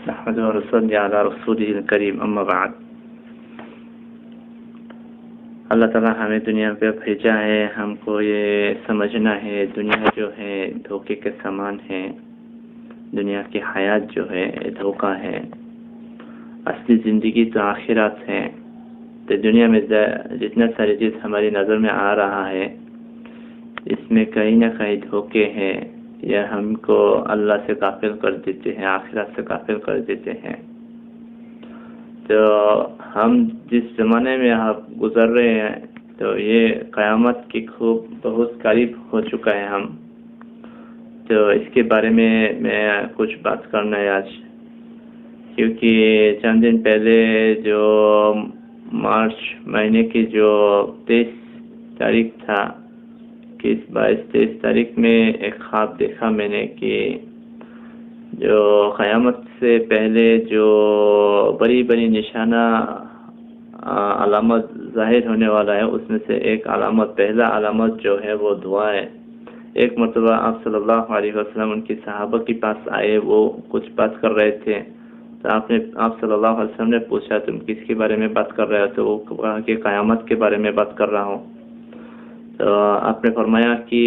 نحمده ونصلي على رسوله الكريم اما بعد۔ اللہ تعالیٰ ہمیں دنیا پہ بھیجا ہے، ہم کو یہ سمجھنا ہے دنیا جو ہے دھوکے کے سامان ہے، دنیا کی حیات جو ہے دھوکہ ہے، اصلی زندگی تو آخرت ہے۔ تو دنیا میں جتنا ساری چیز ہماری نظر میں آ رہا ہے اس میں کہیں نہ کہیں دھوکے ہیں یا ہم کو اللہ سے غافل کر دیتے ہیں، آخرت سے غافل کر دیتے ہیں۔ تو ہم جس زمانے میں آپ گزر رہے ہیں تو یہ قیامت کی خوب بہت قریب ہو چکا ہے ہم، تو اس کے بارے میں کچھ بات کرنا ہے آج، کیونکہ چند دن پہلے جو مارچ مہینے کی جو 23 تاریخ تھا، 22-23 تاریخ میں ایک خواب دیکھا میں نے کہ جو قیامت سے پہلے جو بڑی بڑی نشانہ علامت ظاہر ہونے والا ہے، اس میں سے ایک علامت، پہلا علامت جو ہے وہ دعا ہے۔ ایک مرتبہ آپ صلی اللہ علیہ وسلم ان کی صحابہ کے پاس آئے، وہ کچھ بات کر رہے تھے، تو آپ صلی اللہ علیہ وسلم نے پوچھا تم کس کے بارے میں بات کر رہے ہو؟ تو وہ کہا کہ قیامت کے بارے میں بات کر رہا ہوں۔ تو آپ نے فرمایا کہ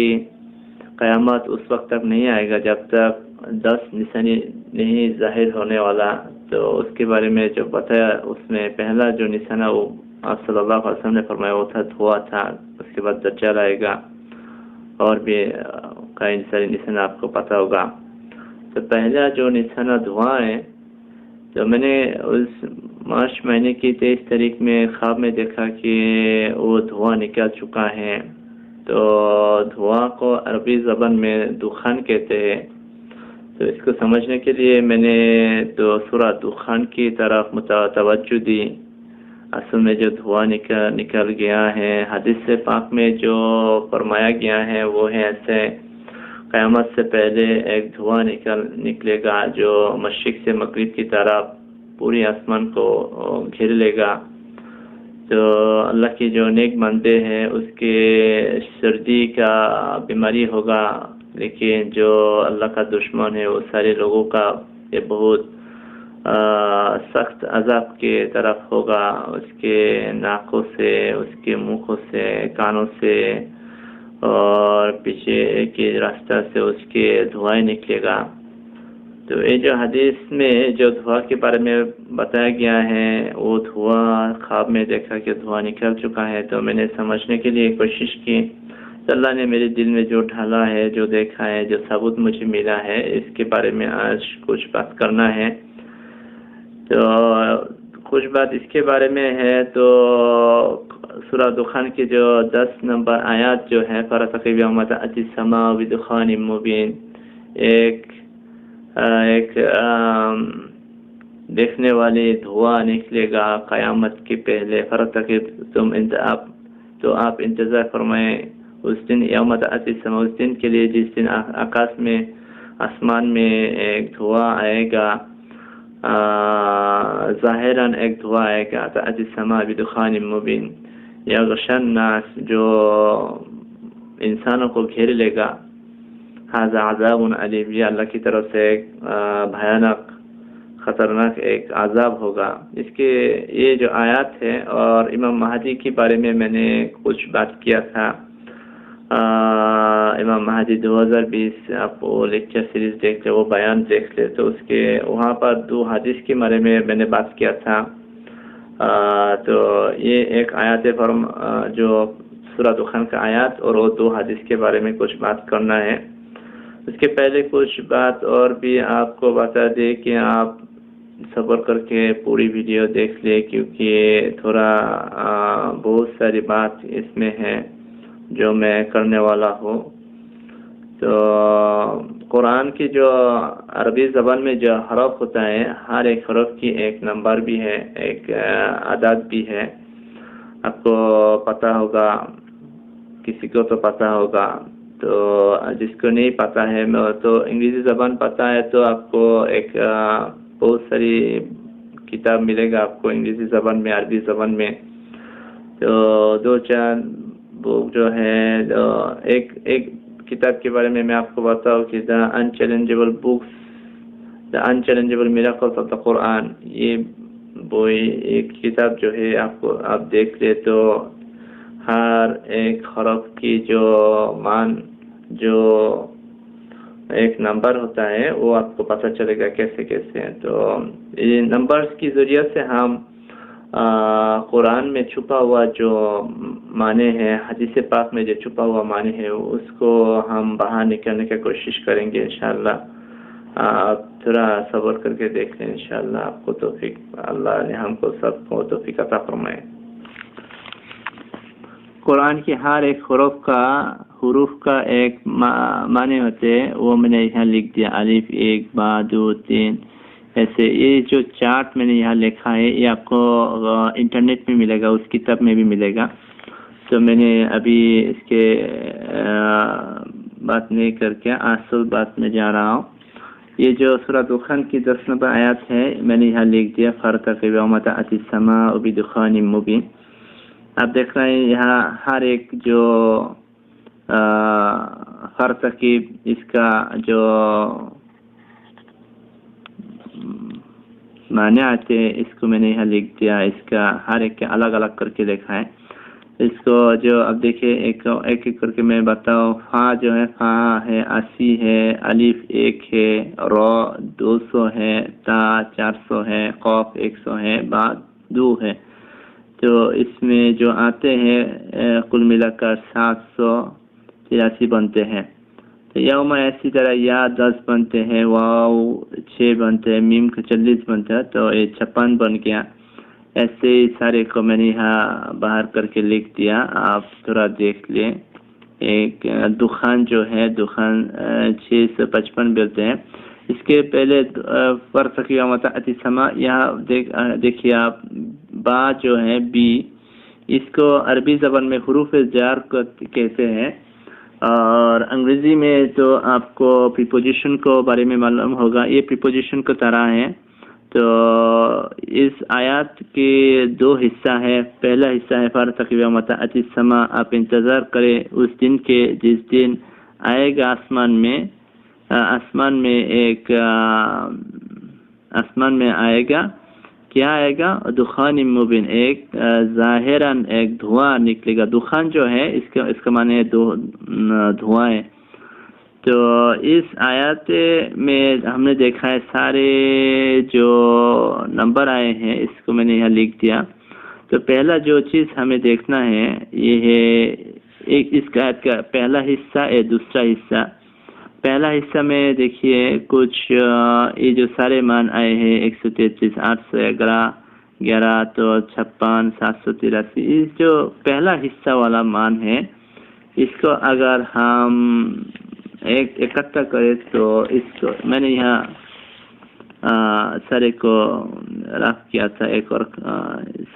قیامت اس وقت تک نہیں آئے گا جب تک 10 نشانی نہیں ظاہر ہونے والا۔ تو اس کے بارے میں جو بتایا، اس میں پہلا جو نشانہ وہ آپ صلی اللہ علیہ وسلم نے فرمایا وہ تھا دھواں تھا، اس کے بعد دجال آئے گا، اور بھی کئی سارے نشانہ آپ کو پتہ ہوگا۔ تو پہلا جو نشانہ دھواں ہے، تو میں نے اس مارچ مہینے کی 23 تاریخ میں خواب میں دیکھا کہ وہ دھواں نکل چکا ہے۔ تو دھواں کو عربی زبان میں دخان کہتے ہیں۔ تو اس کو سمجھنے کے لیے میں نے تو سورہ دخان کی طرف توجہ دی۔ اصل میں جو دھواں نکل گیا ہے، حدیث پاک میں جو فرمایا گیا ہے وہ ہے ایسے، قیامت سے پہلے ایک دھواں نکلے گا جو مشرق سے مغرب کی طرف پوری آسمان کو گھیر لے گا۔ تو اللہ کی جو نیک بندے ہیں اس کے سردی کا بیماری ہوگا، لیکن جو اللہ کا دشمن ہے وہ سارے لوگوں کا یہ بہت سخت عذاب کے طرف ہوگا، اس کے ناکوں سے، اس کے منہوں سے، کانوں سے اور پیچھے کے راستہ سے اس کے دھوائیں نکلے گا۔ تو یہ جو حدیث میں جو دھواں کے بارے میں بتایا گیا ہے، وہ دھواں خواب میں دیکھا کہ دھواں نکل چکا ہے۔ تو میں نے سمجھنے کے لیے کوشش کی، تو اللہ نے میرے دل میں جو ڈھالا ہے، جو دیکھا ہے، جو ثبوت مجھے ملا ہے، اس کے بارے میں آج کچھ بات کرنا ہے۔ تو کچھ بات اس کے بارے میں ہے تو سورہ دخان کی جو 10 نمبر آیات جو ہے، فَرَتَقِبْ يَوْمَ تَأْتِي السَّمَاءُ بِدُخَانٍ مُبِينٍ، ایک دیکھنے والے دھواں نکلے گا قیامت کے پہلے۔ فَرَتَقِبْ تو آپ انتظار فرمائیں اس دن، یوم تأتی السماء، اس دن کے لیے جس دن آکاش میں، آسمان میں ایک دھواں آئے گا، ظاہراً ایک دھواں آئے گا، تأتی السماء بدخان مبین، یغشی الناس، جو انسانوں کو گھیر لے گا۔ ھذا عذاب علیم، یہ اللہ کی طرف سے ایک بھیانک خطرناک ایک عذاب ہوگا۔ اس کے یہ جو آیات ہے، اور امام مہدی کے بارے میں نے کچھ بات کیا تھا۔ امام مہدی 2020 آپ وہ لیکچر سیریز دیکھ لیں، وہ بیان دیکھ لیں، تو اس کے وہاں پر 2 حدیث کے بارے میں نے بات کیا تھا۔ تو یہ ایک آیات جو سورہ دخان کا آیات، اور وہ 2 حدیث کے بارے میں کچھ بات کرنا ہے۔ اس کے پہلے کچھ بات اور بھی آپ کو بتا دیں کہ آپ صبر کر کے پوری ویڈیو دیکھ لیں، کیونکہ تھوڑا بہت ساری بات اس میں ہے جو میں کرنے والا ہوں۔ تو قرآن کی جو عربی زبان میں جو حرف ہوتا ہے، ہر ایک حرف کی ایک نمبر بھی ہے، ایک عدد بھی ہے۔ آپ کو پتہ ہوگا، کسی کو تو پتہ ہوگا، تو جس کو نہیں پتہ ہے، تو انگریزی زبان پتہ ہے تو آپ کو ایک بہت ساری کتاب ملے گا آپ کو انگریزی زبان میں، عربی زبان میں۔ تو 2-4 بک جو ہے، ایک کتاب کے بارے میں آپ کو بتاؤں کہ دا انچیلنجیبل بکس دا انچیلنجبل میراکلز آف دا قرآن، یہ وہی ایک کتاب جو ہے آپ دیکھ لے تو ہر ایک حرف کی جو جو ایک نمبر ہوتا ہے وہ آپ کو پتہ چلے گا کیسے کیسے ہیں۔ تو یہ نمبرز کی ذریعے سے ہم قرآن میں چھپا ہوا جو معنی ہے، حدیث پاک میں جو چھپا ہوا معنی ہے، اس کو ہم باہر نکالنے کی کوشش کریں گے انشاءاللہ۔ آپ تھوڑا صبر کر کے دیکھ لیں، انشاءاللہ آپ کو توفیق، اللہ نے ہم کو سب کو توفیق عطا فرمائے۔ قرآن کی ہر ایک حروف کا ایک معنی ہوتے ہیں، وہ میں نے یہاں لکھ دیا، الف 1 2 2 3 ایسے۔ یہ جو چارٹ میں نے یہاں لکھا ہے یہ آپ کو انٹرنیٹ میں ملے گا، اس کتاب میں بھی ملے گا۔ تو میں نے ابھی اس کے بات نہیں کر کے اصل بات میں جا رہا ہوں۔ یہ جو سورہ دخان کی 10 نمبر آیات ہے، میں نے یہاں لکھ دیا فارتقب یوم تأتی السماء بدخان مبین۔ آپ دیکھ رہے ہیں یہاں ہر ایک جو فارتقب، اس کا جو معنی آتے ہیں اس کو میں نے یہاں لکھ دیا، اس کا ہر ایک کے الگ الگ کر کے لکھا ہے۔ اس کو جو اب دیکھیں ایک ایک کر کے میں بتاؤں، فا جو ہے فا ہے 80 ہے، الف 1 ہے، را 200 ہے، تا 400 ہے، قاف 100 ہے، با 2 ہے۔ تو اس میں جو آتے ہیں کل ملا کر 783 بنتے ہیں۔ تو یوم اسی طرح یا 10 بنتے ہیں، واو 6 بنتے ہیں، میم کا 40 بنتا ہے، تو یہ 56 بن گیا۔ ایسے ہی سارے کو میں نے یہاں باہر کر کے لکھ دیا، آپ تھوڑا دیکھ لیں۔ ایک دخان جو ہے، دخان 655 بولتے ہیں۔ اس کے پہلے فارتقب یوم تأتی السماء، یہاں دیکھیے آپ، با جو ہے بی، اس کو عربی زبان میں حروف جار کہتے ہیں، اور انگریزی میں تو آپ کو پریپوزیشن کو بارے میں معلوم ہوگا، یہ پریپوزیشن کو طرح ہے۔ تو اس آیات کے 2 حصہ ہے۔ پہلا حصہ ہے فارتقب یوم تأتی السماء، آپ انتظار کریں اس دن کے جس دن آئے گا آسمان میں آئے گا، کیا آئے گا؟ دخان مبین، ایک ظاہراً ایک دھواں نکلے گا۔ دخان جو ہے اس کا معنی ہے دھواں ہے۔ تو اس آیات میں ہم نے دیکھا ہے سارے جو نمبر آئے ہیں، اس کو میں نے یہاں لکھ دیا۔ تو پہلا جو چیز ہمیں دیکھنا ہے یہ ہے اس آیت کا پہلا حصہ ہے، دوسرا حصہ۔ پہلا حصہ میں دیکھیے کچھ یہ جو سارے مان آئے ہیں 133 811 11 تو 56 783، اس جو پہلا حصہ والا مان ہے، اس کو اگر ہم اکٹھا کریں تو اس کو میں نے یہاں سارے کو رکھ کیا تھا، ایک اور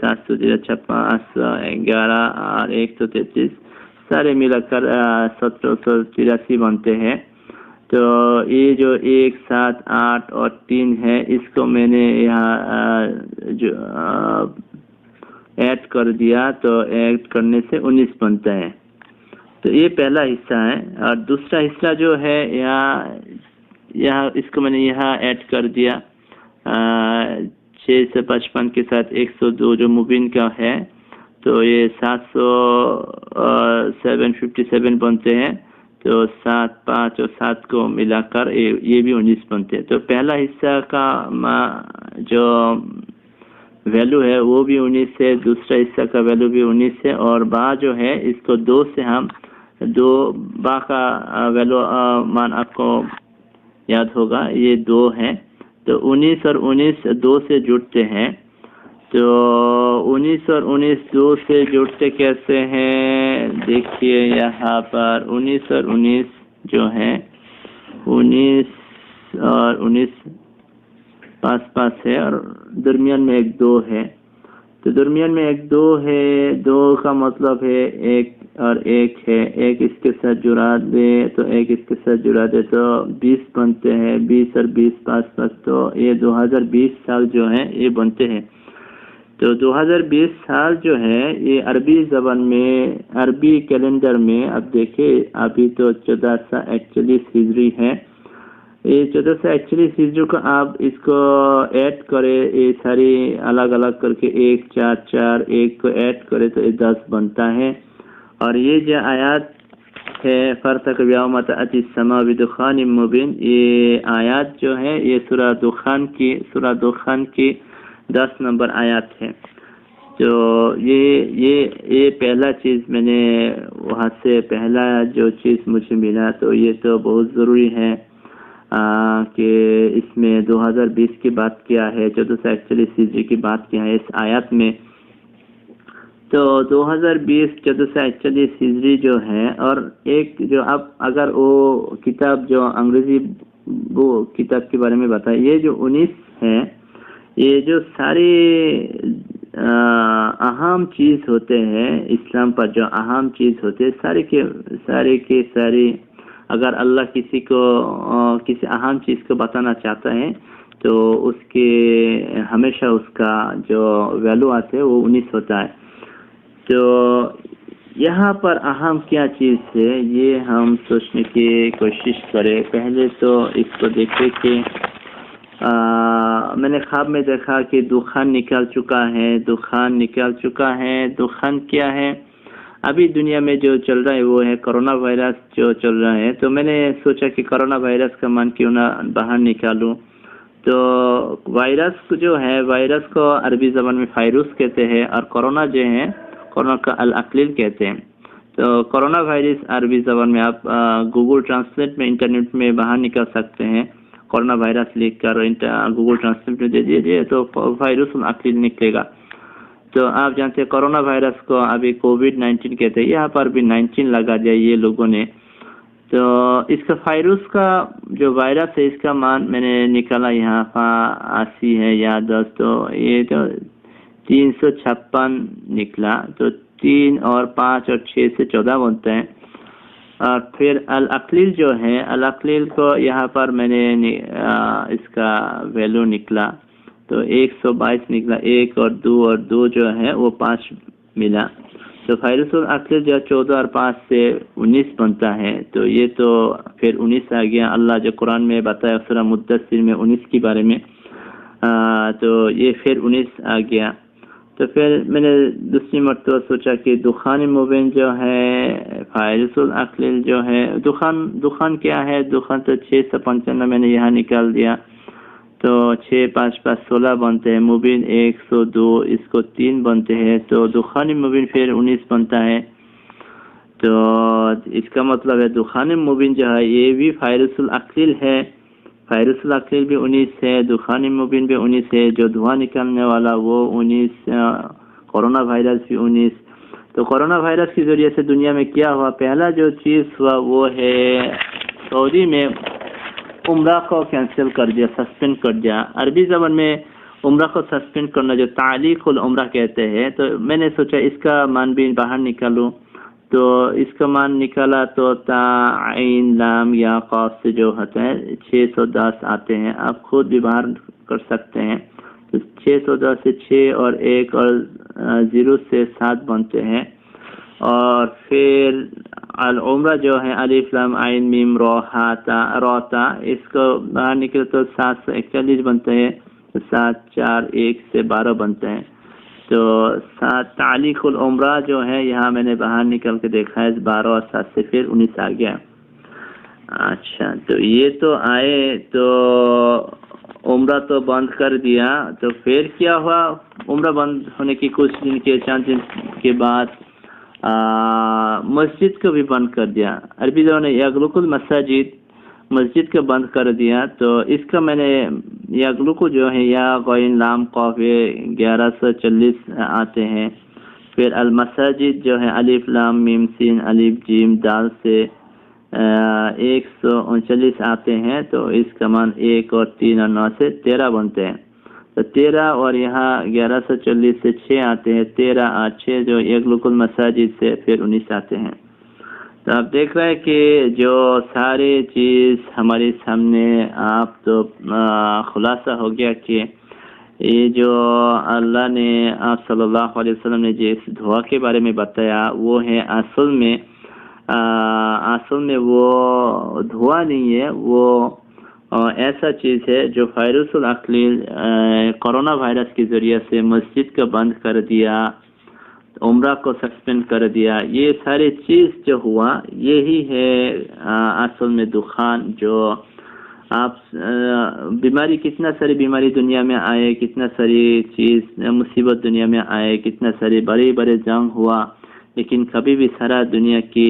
756 11 اور 133 سارے ملا کر 783 بنتے ہیں۔ تو یہ جو 1 7 8 اور 3 ہے، اس کو میں نے یہاں جو ایڈ کر دیا، تو ایڈ کرنے سے 19 بنتا ہے۔ تو یہ پہلا حصہ ہے۔ اور دوسرا حصہ جو ہے یہاں اس کو میں نے یہاں ایڈ کر دیا 655 کے ساتھ 102 جو مبین کا ہے، تو یہ 757 بنتے ہیں۔ تو 7 5 اور 7 کو ملا کر یہ بھی 19 بنتے ہیں۔ تو پہلا حصہ کا جو ویلو ہے وہ بھی 19 ہے، دوسرا حصہ کا ویلو بھی 19 ہے، اور با جو ہے اس کو 2 سے ہم با کا ویلو مان آپ کو یاد ہوگا، یہ 2 ہے۔ تو 19 اور 19 2 سے جڑتے ہیں۔ تو 19 اور 19 2 سے جڑتے کیسے ہیں؟ دیکھیے یہاں پر 19 اور 19 جو ہے، 19 اور 19 پاس ہے، اور درمیان میں ایک 2 ہے۔ تو درمیان میں ایک 2 ہے، 2 کا مطلب ہے 1 اور 1 ہے، 1 اس کے ساتھ جڑا دے تو 1 اس کے ساتھ جڑا دے تو 20 بنتے ہیں، 20 اور 20 پاس، تو یہ 2020 سال جو ہیں یہ بنتے ہیں۔ تو 2020 سال جو ہے یہ عربی زبان میں، عربی کیلنڈر میں اب دیکھیں ابھی تو 1441 ہجری ہے، یہ 1441 ہجری کو آپ اس کو ایڈ کرے، یہ ساری الگ الگ کر کے 1 4 4 1 کو ایڈ کرے تو یہ 10 بنتا ہے۔ اور یہ جو آیات ہے فَارْتَقِبْ يَوْمَ تَأْتِي السَّمَاءُ بِدُخَانٍ مُّبِينٍ، یہ آیات جو ہے یہ سورہ دخان کی 10 نمبر آیات ہے۔ تو یہ پہلا چیز میں نے وہاں سے پہلا جو چیز مجھے ملا، تو یہ تو بہت ضروری ہے کہ اس میں 2020 کی بات کیا ہے، 1441 ہجری کی بات کیا ہے اس آیات میں۔ تو 2020 1441 ہجری جو ہے، اور ایک جو اب اگر وہ کتاب جو انگریزی وہ کتاب کے بارے میں بتائے، یہ جو 19 ہے، یہ جو ساری اہم چیز ہوتے ہیں اسلام پر، جو اہم چیز ہوتے ہیں ساری اگر اللہ کسی اہم چیز کو بتانا چاہتا ہے تو اس کے ہمیشہ اس کا جو ویلو آتے ہے وہ 19 ہوتا ہے۔ تو یہاں پر اہم کیا چیز ہے یہ ہم سوچنے کی کوشش کریں۔ پہلے تو اس کو دیکھیں کہ میں نے خواب میں دیکھا کہ دخان نکل چکا ہے۔ دخان کیا ہے؟ ابھی دنیا میں جو چل رہا ہے وہ ہے کرونا وائرس جو چل رہا ہے۔ تو میں نے سوچا کہ کرونا وائرس کا مان کیوں نہ باہر نکالوں۔ تو وائرس جو ہے، وائرس کو عربی زبان میں فائروس کہتے ہیں، اور کرونا جو ہے کرونا کا الاقلیل کہتے ہیں۔ تو کرونا وائرس عربی زبان میں آپ گوگل ٹرانسلیٹ میں انٹرنیٹ میں باہر نکال سکتے ہیں، کرونا وائرس لکھ کر گوگل ٹرانسلیٹ میں دے دیجیے تو فائروس الاقلیل نکلے گا۔ تو آپ جانتے ہیں کرونا وائرس کو ابھی کووڈ-19 کہتے ہیں، یہاں پر بھی 19 لگا دیا یہ لوگوں نے۔ تو اس کا فائروس کا جو وائرس ہے اس کا مان میں نے نکالا یہاں 80 ہے یا 10، تو یہ تو 356 نکلا۔ تو 3 اور 5 اور 6 سے 14 بنتے ہیں۔ اور پھر الاقلیل جو ہے، الاقلیل کو یہاں پر میں نے اس کا ویلو نکلا تو 122 نکلا، 1 اور 2 جو ہے وہ 5 ملا۔ تو فائروس الاقلیل جو 14 اور 5 سے 19 بنتا ہے۔ تو یہ تو پھر 19 آ گیا، اللہ جو قرآن میں بتایا سورہ مدثر میں 19 کے بارے میں، تو یہ پھر 19 آ گیا۔ تو پھر میں نے دوسری مرتبہ سوچا کہ دخان مبین جو ہے، فائروس الاقلیل جو ہے، دخان کیا ہے؟ دخان تو 655 میں نے یہاں نکال دیا، تو 6 5 5 16 بنتے ہیں، مبین 102، اس کو 3 بنتے ہیں، تو دخان مبین پھر 19 بنتا ہے۔ تو اس کا مطلب ہے دخان مبین جو ہے یہ بھی فائروس الاقلیل ہے، فائروس الاقلیل بھی 19 ہے، دخان مبین بھی 19 ہے، جو دھواں نکالنے والا وہ 19، کورونا وائرس بھی 19۔ تو کورونا وائرس کے ذریعے سے دنیا میں کیا ہوا؟ پہلا جو چیز ہوا وہ ہے سعودی میں عمرہ کو کینسل کر دیا، سسپینڈ کر دیا۔ عربی زبان میں عمرہ کو سسپینڈ کرنا جو تعلیق العمرہ کہتے ہیں، تو میں نے سوچا اس کا مان بھی باہر نکالوں۔ تو اس کا مان نکالا تو تا عین لام یا قاف سے جو ہوتا ہے 610 آتے ہیں، آپ خود بھی باہر کر سکتے ہیں۔ تو 610 سے 6 اور 1 اور 0 سے 7 بنتے ہیں۔ اور پھر العمرہ جو ہے الف لام عین میم را تا، اس کو باہر نکلے تو 741 بنتے ہیں، 7 4 1 سے 12 بنتے ہیں۔ تو تعلیق العمرہ جو ہے یہاں میں نے باہر نکل کے دیکھا ہے 12 اور 7 سے پھر 19 آ گیا۔ اچھا، تو یہ تو آئے تو عمرہ تو بند کر دیا۔ تو پھر کیا ہوا؟ عمرہ بند ہونے کی کچھ دن کے چند دن کے بعد مسجد کو بھی بند کر دیا۔ عربی زبان میں یغلق المساجد، مسجد کو بند کر دیا۔ تو اس کا میں نے یغلق جو ہے یا غین لام قاف 1140 آتے ہیں۔ پھر المساجد جو ہے الف لام میم سین الف جیم دال سے 139 آتے ہیں۔ تو اس کا مان 1 اور 3 اور 9 سے 13 بنتے ہیں۔ تو 13 اور یہاں 1140 سے 6 آتے ہیں، 13 اور 6 جو یغلق المساجد سے پھر 19 آتے ہیں۔ تو آپ دیکھ رہے ہیں کہ جو ساری چیز ہمارے سامنے آپ تو خلاصہ ہو گیا کہ یہ جو اللہ نے آپ صلی اللہ علیہ وسلم نے جس دعا کے بارے میں بتایا وہ ہے اصل میں وہ دعا نہیں ہے، وہ ایسا چیز ہے جو فیروس العقلیل کورونا وائرس کے ذریعے سے مسجد کو بند کر دیا، عمرہ کو سسپینڈ کر دیا، یہ ساری چیز جو ہوا یہی ہے اصل میں دخان. جو آپ بیماری، کتنا ساری بیماری دنیا میں آئے، کتنا ساری چیز مصیبت دنیا میں آئے، کتنا ساری بڑے بڑے جنگ ہوا، لیکن کبھی بھی سارا دنیا کی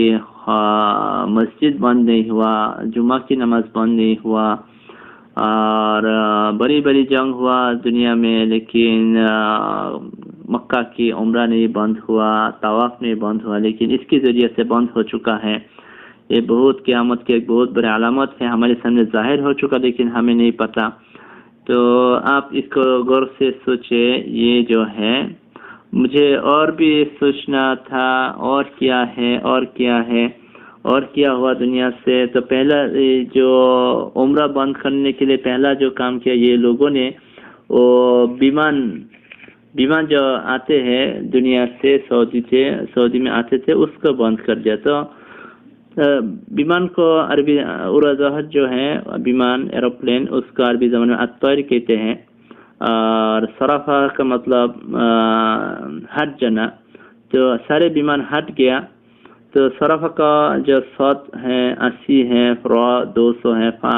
مسجد بند نہیں ہوا، جمعہ کی نماز بند نہیں ہوا، اور بڑی بڑی جنگ ہوا دنیا میں، لیکن مکہ کی عمرہ نہیں بند ہوا، طواف نہیں بند ہوا، لیکن اس کے ذریعے سے بند ہو چکا ہے. یہ بہت قیامت کی ایک بہت بڑی علامت ہے، ہمارے سامنے ظاہر ہو چکا لیکن ہمیں نہیں پتہ. تو آپ اس کو غور سے سوچے. یہ جو ہے مجھے اور بھی سوچنا تھا، اور کیا ہے اور کیا ہے اور کیا ہوا دنیا سے. تو پہلا جو عمرہ بند کرنے کے لیے پہلا جو کام کیا یہ لوگوں نے، وہ بیمان جو آتے ہیں دنیا سے، سعودی میں آتے تھے، اس کو بند کر دیا. تو بیمان کو عربی اڑاجہاز جو ہے، بیمان ایروپلین، اس کو عربی زبان میں الطائر کہتے ہیں، اور صرفہ کا مطلب ہٹ جانا. تو سارے بیمان ہٹ گیا. تو صرفہ کا جو صوت ہے 80 ہے، فرا 200 ہے، فا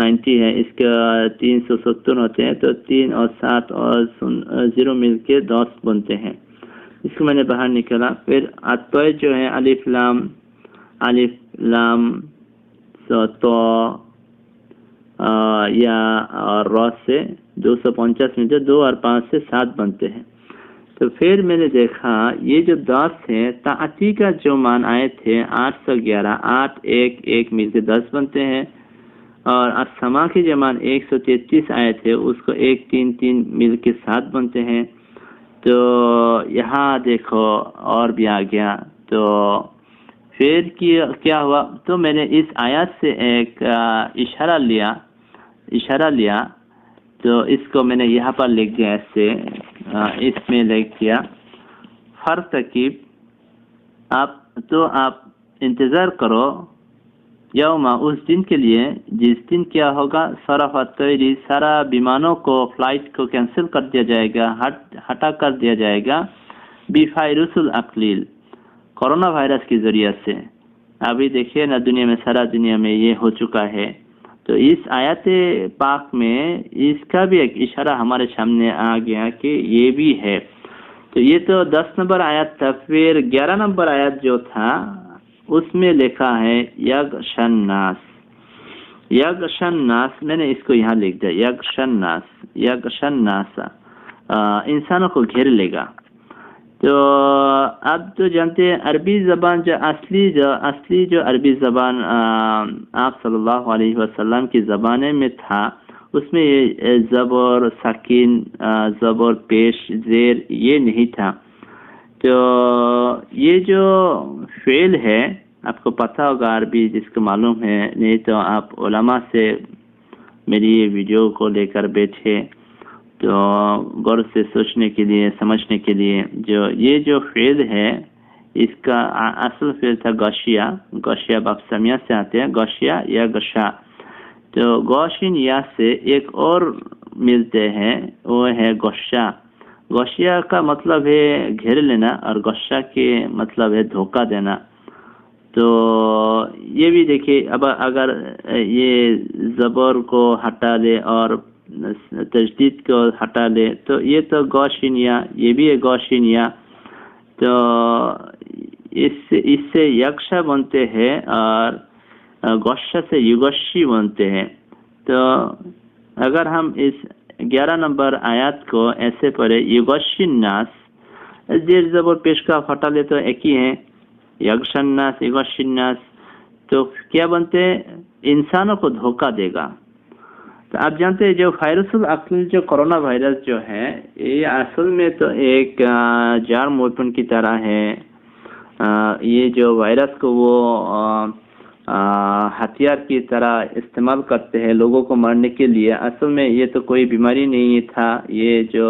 90 ہے، اس کا 370 ہوتے ہیں. تو 3 اور 7 اور 0 مل کے 10 بنتے ہیں. اس کو میں نے باہر نکلا. پھر الطائر جو ہے الف لام تو یا اور را سے 250 ملتے، 2 اور 5 سے 7 بنتے ہیں. تو پھر میں نے دیکھا یہ جو 10 ہے، تعتی کا جو مان آئے تھے 811، 8 1 مل کے 10 بنتے ہیں، اور السما کے جو مان 133 آئے تھے اس کو 1 3 مل کے 7 بنتے ہیں. تو یہاں دیکھو اور بھی آ گیا. تو پھر کیا ہوا؟ تو میں نے اس آیات سے ایک اشارہ لیا. تو اس کو میں نے یہاں پر لکھ دیا، اس میں لکھ دیا فرتقب. آپ انتظار کرو یوم، اس دن کے لیے جس دن کیا ہوگا، صرف الطیر، سارا بیمانوں کو، فلائٹ کو کینسل کر دیا جائے گا، ہٹا کر دیا جائے گا، بفیروس العقلیل، کورونا وائرس کے ذریعے سے. ابھی دیکھیے نا دنیا میں، سارا دنیا میں یہ ہو چکا ہے. تو اس آیت پاک میں اس کا بھی ایک اشارہ ہمارے سامنے آ گیا کہ یہ بھی ہے. تو یہ تو 10 نمبر آیت تھا. پھر 11 نمبر آیت جو تھا اس میں لکھا ہے یغشن ناس. میں نے اس کو یہاں لکھ دیا، یغشن ناس، انسانوں کو گھیر لے گا. تو اب تو جانتے ہیں عربی زبان جو اصلی جو عربی زبان آپ صلی اللہ علیہ وسلم کی زبانے میں تھا، اس میں یہ زبر، سکین، زبر پیش، زیر یہ نہیں تھا. تو یہ جو فعل ہے، آپ کو پتہ ہوگا عربی، جس کو معلوم ہے، نہیں تو آپ علماء سے میری یہ ویڈیو کو لے کر بیٹھے تو غور سے سوچنے کے لیے، سمجھنے کے لیے. یہ جو فعل ہے، اس کا اصل فعل تھا گوشیا، باب سمیہ سے آتے ہیں، گوشیا یا گشا. تو گوشن یا سے ایک اور ملتے ہیں، وہ ہے گوشا. گوشیا کا مطلب ہے گھیر لینا، اور گوشا کے مطلب ہے دھوکہ دینا. تو یہ بھی دیکھیے، اب اگر یہ زبر کو ہٹا لے اور تجدید کو ہٹا لے تو یہ تو گوشنیا، یہ بھی ہے گوشنیا. تو اس سے یکشا بنتے ہیں، اور گوشا سے یگوشی بنتے ہیں. تو اگر ہم اس 11 نمبر آیات کو ایسے پڑھے، یگوشن ناس، زیر زبر پیش کا ہٹا لے تو ایک ہی ہے، یگشن ناس، یگوشن ناس. تو کیا بنتے ہیں؟ انسانوں کو دھوکہ دے گا. تو آپ جانتے ہیں جو فیروس العقلیل، جو کورونا وائرس جو ہے، یہ اصل میں تو ایک جرم ویپن کی طرح ہے. یہ جو وائرس کو وہ ہتھیار کی طرح استعمال کرتے ہیں لوگوں کو مارنے کے لیے. اصل میں یہ تو کوئی بیماری نہیں تھا. یہ جو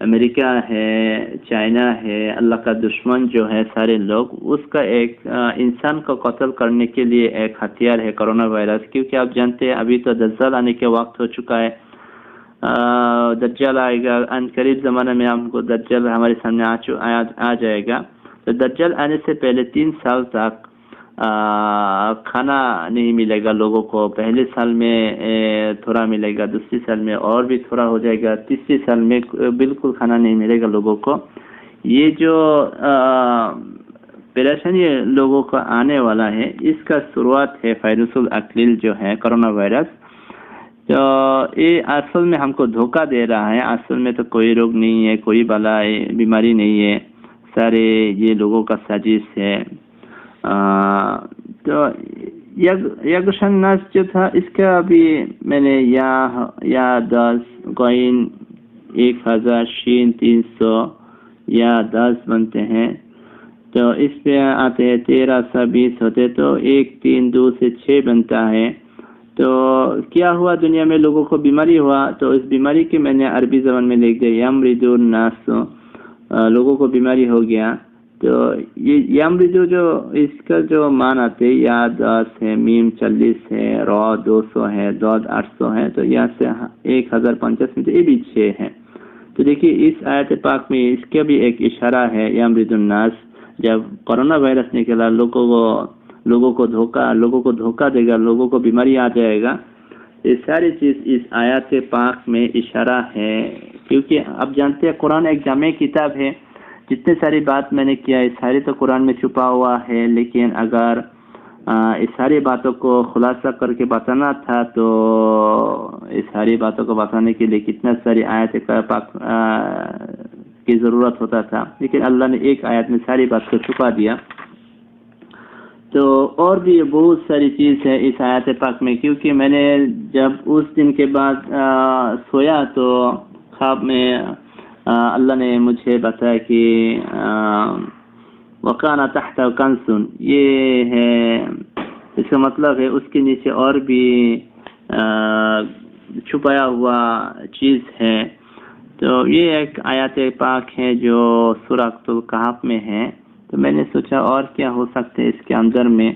امریکہ ہے، چائنا ہے، اللہ کا دشمن جو ہے سارے لوگ، اس کا ایک انسان کو قتل کرنے کے لیے ایک ہتھیار ہے کرونا وائرس، کیونکہ آپ جانتے ہیں ابھی تو دجال آنے کے وقت ہو چکا ہے، دجال آئے گا ان قریب زمانے میں، ہم کو دجال ہمارے سامنے آ جائے گا۔ تو دجال آنے سے پہلے 3 سال تک کھانا نہیں ملے گا لوگوں کو، پہلے سال میں تھوڑا ملے گا، دوسری سال میں اور بھی تھوڑا ہو جائے گا، تیسری سال میں بالکل کھانا نہیں ملے گا لوگوں کو۔ یہ جو پریشانی لوگوں کو آنے والا ہے، اس کا شروعات ہے وائرس الاقلیل جو ہے کرونا وائرس۔ تو یہ اصل میں ہم کو دھوکہ دے رہا ہے، اصل میں تو کوئی روگ نہیں ہے، کوئی بیماری نہیں ہے، سارے یہ لوگوں کا سازش ہے۔ تو یگشن ناس جو تھا، اس کا بھی میں نے یا 10 کوئن 1000 شین 300 یا 10 بنتے ہیں، تو اس پہ آتے ہیں 13 20 ہوتے، تو 1 3 2 سے 6 بنتا ہے۔ تو کیا ہوا دنیا میں لوگوں کو بیماری ہوا، تو اس بیماری کے میں نے عربی زبان میں لکھ دیا یمرض الناس، لوگوں کو بیماری ہو گیا۔ تو یہ یمرض جو اس کا جو مان آتے یا 10 ہے، میم 40 ہے، را 200 ہے، داد 800 ہے، تو یہاں سے 1050 میں یہ بھی 6 ہے۔ تو دیکھیے اس آیت پاک میں اس کا بھی ایک اشارہ ہے یمرض الناس، جب کرونا وائرس نکلا لوگوں کو دھوکہ دے گا، لوگوں کو بیماری آ جائے گا۔ یہ ساری چیز اس آیات پاک میں اشارہ ہے، کیونکہ اب جانتے ہیں قرآن ایک جامع کتاب ہے، جتنے ساری بات میں نے کیا ہے ساری تو قرآن میں چھپا ہوا ہے، لیکن اگر اس ساری باتوں کو خلاصہ کر کے بتانا تھا تو اس ساری باتوں کو بتانے کے لیے کتنا ساری آیات پاک کی ضرورت ہوتا تھا، لیکن اللہ نے ایک آیت میں ساری بات کو چھپا دیا۔ تو اور بھی بہت ساری چیز ہے اس آیات پاک میں، کیونکہ میں نے جب اس دن کے بعد سویا تو خواب میں اللہ نے مجھے بتایا کہ وَقَانَ تَحْتَ كَنْزٌ، یہ ہے اس کا مطلب ہے اس کے نیچے اور بھی چھپایا ہوا چیز ہے۔ تو یہ ایک آیات پاک ہے جو سورۃ الکہف میں ہے۔ تو میں نے سوچا اور کیا ہو سکتے اس کے اندر میں،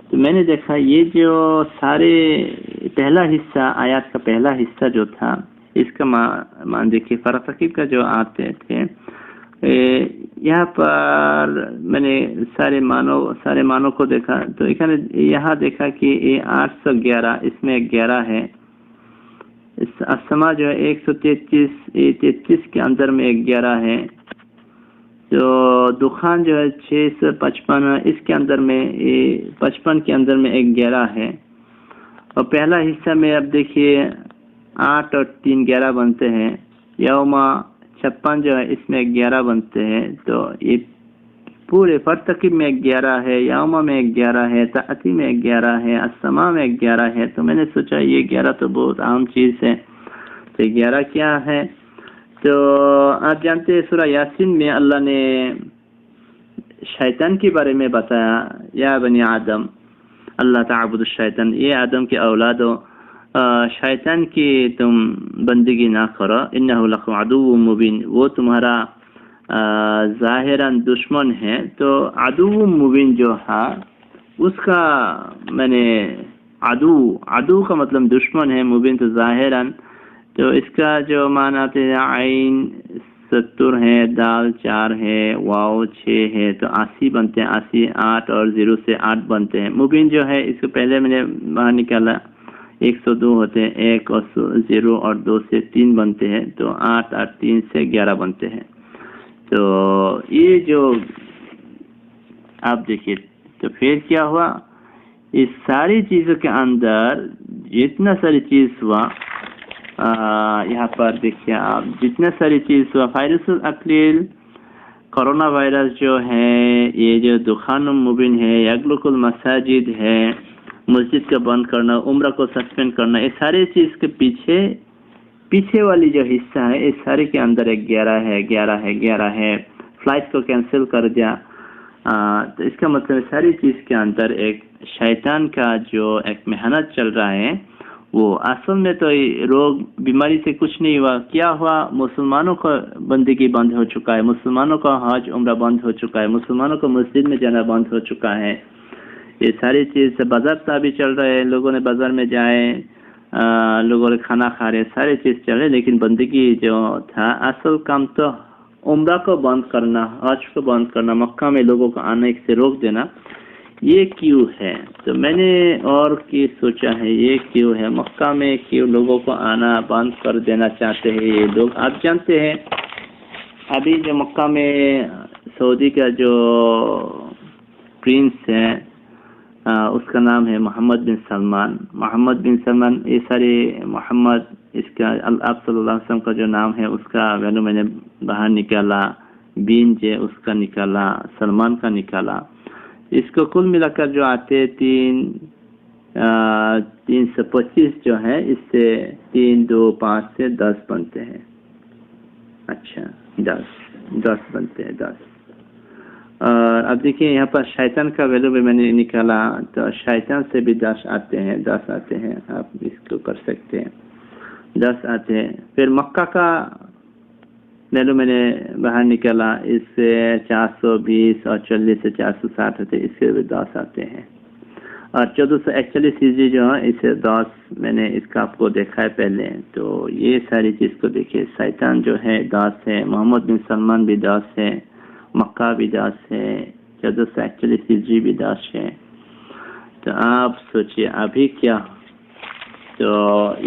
تو میں نے دیکھا یہ جو سارے پہلا حصہ آیات کا پہلا حصہ جو تھا، اس کا مان دیکھیے فرقیب کا جو آتے تھے، یہاں پر میں نے سارے معنوں کو دیکھا، تو یہاں دیکھا کہ یہ 811 اس میں 11 ہے، السما جو ہے 133 کے اندر میں 11 ہے، تو دخان جو ہے 655 اس کے اندر میں 55 کے اندر میں 11 ہے، اور پہلا حصہ میں اب دیکھیے 8 اور 3 11 بنتے ہیں، یوم 56 جو ہے اس میں 11 بنتے ہیں، تو یہ پورے فرتقب میں 11 ہے، یوم میں 11 ہے، تأتی میں 11 ہے، السما میں 11 ہے۔ تو میں نے سوچا یہ 11 تو بہت عام چیز ہے، تو 11 کیا ہے؟ تو آپ جانتے ہیں سورہ یاسین میں اللہ نے شیطان کے بارے میں بتایا، یا بنی آدم اللہ تعبد الشیطان، یہ آدم کے اولادوں شیطان کی تم بندگی نہ کرو، انہ لکم عدو مبین، وہ تمہارا ظاہراً دشمن ہے۔ تو عدو مبین جو ہے اس کا میں نے عدو کا مطلب دشمن ہے، مبین تو ظاہراً، تو اس کا جو معنی آتے ہیں عین 70 ہے، دال 4 ہے، واو 6 ہے، تو 80 بنتے ہیں، 80 8 اور 0 سے 8 بنتے ہیں۔ مبین جو ہے اس کو پہلے میں نے باہر نکالا 102 ہوتے ہیں، 1 اور 0 اور 2 سے 3 بنتے ہیں، تو 8 8 3 سے 11 بنتے ہیں۔ تو یہ جو آپ دیکھیے، تو پھر کیا ہوا، اس ساری چیزوں کے اندر جتنا ساری چیز ہوا، یہاں پر دیکھیے آپ جتنا ساری چیز ہوا، وائرس الاقلیل کرونا وائرس جو ہے، یہ جو دخان مبین ہے، یغلق المساجد ہے، مسجد کا بند کرنا، عمرہ کو سسپینڈ کرنا، یہ ساری چیز کے پیچھے والی جو حصہ ہے، اس سارے کے اندر ایک 11 ہے، فلائٹ کو کینسل کر دیا۔ تو اس کا مطلب ساری چیز کے اندر ایک شیطان کا جو ایک محنت چل رہا ہے، وہ اصل میں تو روگ بیماری سے کچھ نہیں ہوا. کیا ہوا؟ مسلمانوں کا بندگی بند ہو چکا ہے، مسلمانوں کا حج عمرہ بند ہو چکا ہے، مسلمانوں کو مسجد میں جانا بند ہو چکا ہے. یہ ساری چیز بازار کا بھی چل رہا ہے، لوگوں نے بازار میں جائے، لوگوں نے کھانا کھا رہے، سارے چیز چل رہے، لیکن بندگی جو تھا اصل کام تو عمرہ کو بند کرنا، حج کو بند کرنا، مکہ میں لوگوں کو آنے سے روک دینا. یہ کیوں ہے؟ تو میں نے اور کی سوچا ہے یہ کیوں ہے، مکہ میں کیوں لوگوں کو آنا بند کر دینا چاہتے ہیں یہ لوگ. آپ جانتے ہیں ابھی جو مکہ میں سعودی کا جو پرنس ہے اس کا نام ہے محمد بن سلمان. محمد بن سلمان، یہ سارے محمد، اس کا آپ صلی اللہ علیہ وسلم کا جو نام ہے اس کا ویلو میں نے باہر نکالا، بین جو اس کا نکالا، سلمان کا نکالا. اس کو کل ملا کر جو آتے 325 جو ہے، اس سے 3 2 5 سے 10 بنتے ہیں. اچھا 10 بنتے ہیں 10. اور اب دیکھیے یہاں پر شیطان کا ویلو بھی میں نے نکالا، تو شیطان سے بھی 10 آتے ہیں، 10 آتے ہیں. آپ اس کو کر سکتے ہیں، 10 آتے ہیں. پھر مکہ کا ویلو میں نے باہر نکالا، اس سے 420 اور 40 سے 460 ہوتے، اس سے بھی 10 آتے ہیں. اور 1441 ہجری جو ہے اسے 10 میں نے اس کا آپ کو دیکھا ہے پہلے. تو یہ ساری چیز کو دیکھیے، شیطان جو ہے 10 ہے، محمد بن سلمان بھی 10 ہے، مکہ بھی 10 ہے، 1441 ہجری بھی 10 ہے. تو آپ سوچئے ابھی کیا. تو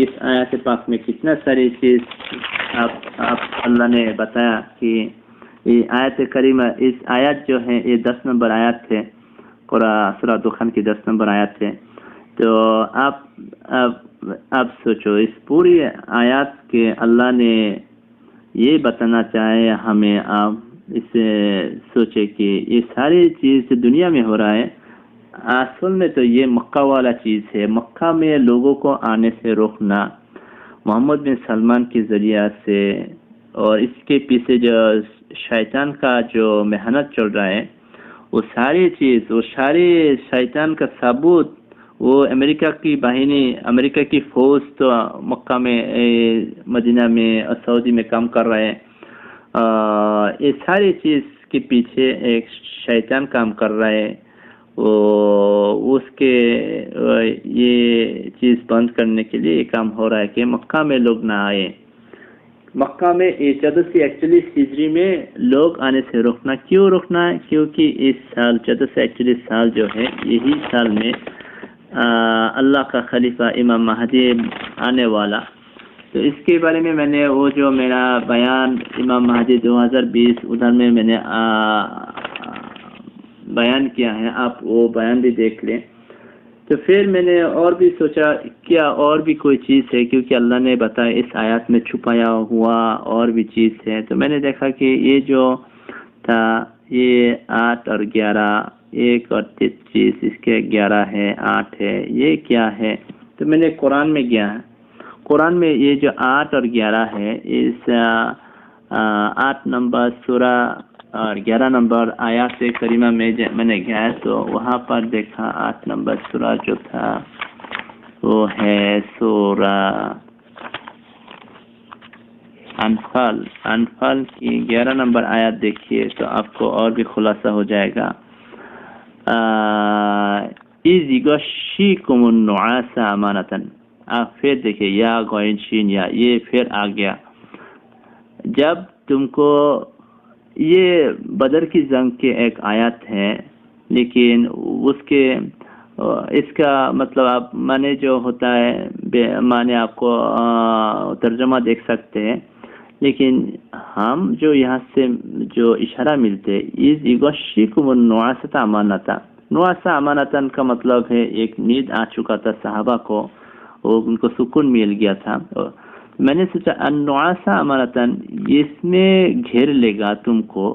اس آیات پاک میں کتنا ساری چیز آپ اللہ نے بتایا کہ یہ آیت کریمہ، اس آیات جو ہے یہ 10 نمبر آیات تھے، قرآن سورہ دخان کی 10 نمبر آیات تھے. تو آپ سوچو اس پوری آیات کے اللہ نے یہ بتانا چاہے ہمیں. آپ اسے سوچے کہ یہ ساری چیز دنیا میں ہو رہا ہے، اصل میں تو یہ مکہ والا چیز ہے. مکہ میں لوگوں کو آنے سے روکنا محمد بن سلمان کے ذریعہ سے، اور اس کے پیچھے جو شیطان کا جو محنت چل رہا ہے، وہ ساری چیز، وہ سارے شیطان کا ثبوت، وہ امریکہ کی باہنی، امریکہ کی فوج تو مکہ میں، مدینہ میں اور سعودی میں کام کر رہے ہیں. یہ ساری چیز کے پیچھے ایک شیطان کام کر رہا ہے. اس کے یہ چیز بند کرنے کے لیے یہ کام ہو رہا ہے کہ مکہ میں لوگ نہ آئے. مکہ میں 1441 ہجری میں لوگ آنے سے روکنا. کیوں روکنا ہے؟ کیونکہ اس سال 1441 سال جو ہے، یہی سال میں اللہ کا خلیفہ امام مہدی آنے والا. تو اس کے بارے میں نے وہ جو میرا بیان امام مہدی 2020 ادھر میں نے بیان کیا ہے، آپ وہ بیان بھی دیکھ لیں. تو پھر میں نے اور بھی سوچا کیا اور بھی کوئی چیز ہے، کیونکہ اللہ نے بتایا اس آیات میں چھپایا ہوا اور بھی چیز ہے. تو میں نے دیکھا کہ یہ جو تھا یہ 8 اور 11، 1 اور 33، اس کے 11 ہے، 8 ہے، یہ کیا ہے؟ تو میں نے قرآن میں گیا، قرآن میں یہ جو 8 اور 11 ہے، اس 8 نمبر سورہ اور 11 نمبر آیات کریمہ میں نے گیا تو وہاں پر دیکھا 8 نمبر سورہ جو تھا وہ ہے سورہ انفال کی 11 نمبر آیات دیکھیے تو آپ کو اور بھی خلاصہ ہو جائے گا. اِذْ یغشیکم النُّعَاسَ أَمَانَةً. آپ پھر دیکھیے یا غائنشین یا یہ پھر آ گیا. جب تم کو یہ بدر کی جنگ کے ایک آیات ہے، لیکن اس کا مطلب آپ معنی جو ہوتا ہے معنی آپ کو ترجمہ دیکھ سکتے ہیں، لیکن ہم جو یہاں سے جو اشارہ ملتے اِذْ یغشیکم النُّعَاسَ أَمَانَةً. نُعَاسَ أَمَانَةً کا مطلب ہے ایک نیند آ چکا تھا صحابہ کو، اور ان کو سکون مل گیا تھا. میں نے سوچا النُّعَاسَ أَمَانَةً اس میں گھیر لے گا تم کو،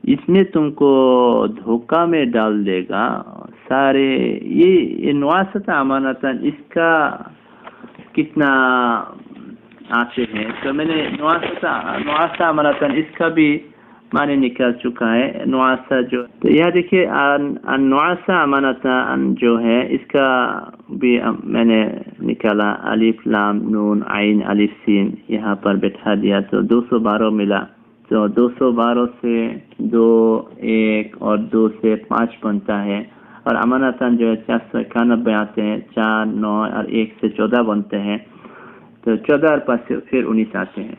اس میں تم کو دھوکہ میں ڈال دے گا سارے. یہ نُعَاسَ أَمَانَةً اس کا کتنا آتے ہیں؟ تو میں نے نُعَاسَ أَمَانَةً اس کا بھی معنی نکل چکا ہے نعاسہ جو. تو یہاں دیکھیے نعاسہ امانتان جو ہے اس کا بھی میں نے نکالا الف لام نون عین الف سین یہاں پر بٹھا دیا تو 212 ملا. تو 212 سے 2 1 اور 2 سے 5 بنتا ہے. اور امانتان جو ہے 491 آتے ہیں, 4 9 اور 1 سے 14 بنتے ہیں. تو 14 اور 5 سے پھر 19 آتے ہیں.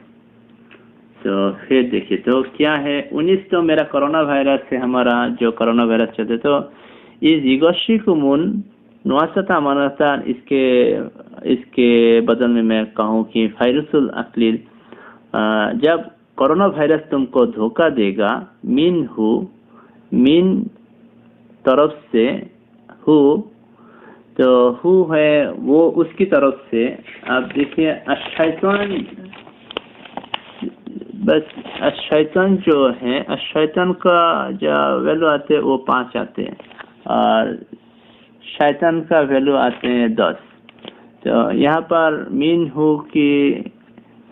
تو پھر دیکھیے تو کیا ہے 19 تو میرا کرونا وائرس سے ہمارا جو کرونا وائرس چلتے تو یہ زیگوشی کمون نواسطہ امانتان اس کے بدل میں کہوں کہ فیروس الاقلیل جب کرونا وائرس تم کو دھوکہ دے گا من طرف سے تو ہو ہے وہ اس کی طرف سے. آپ دیکھیے الشیطان بس الشیطان جو ہے الشیطان کا جو ویلو آتے ہیں وہ 5 آتے ہیں اور شیطان کا ویلو آتے ہیں 10. تو یہاں پر مین ہو کہ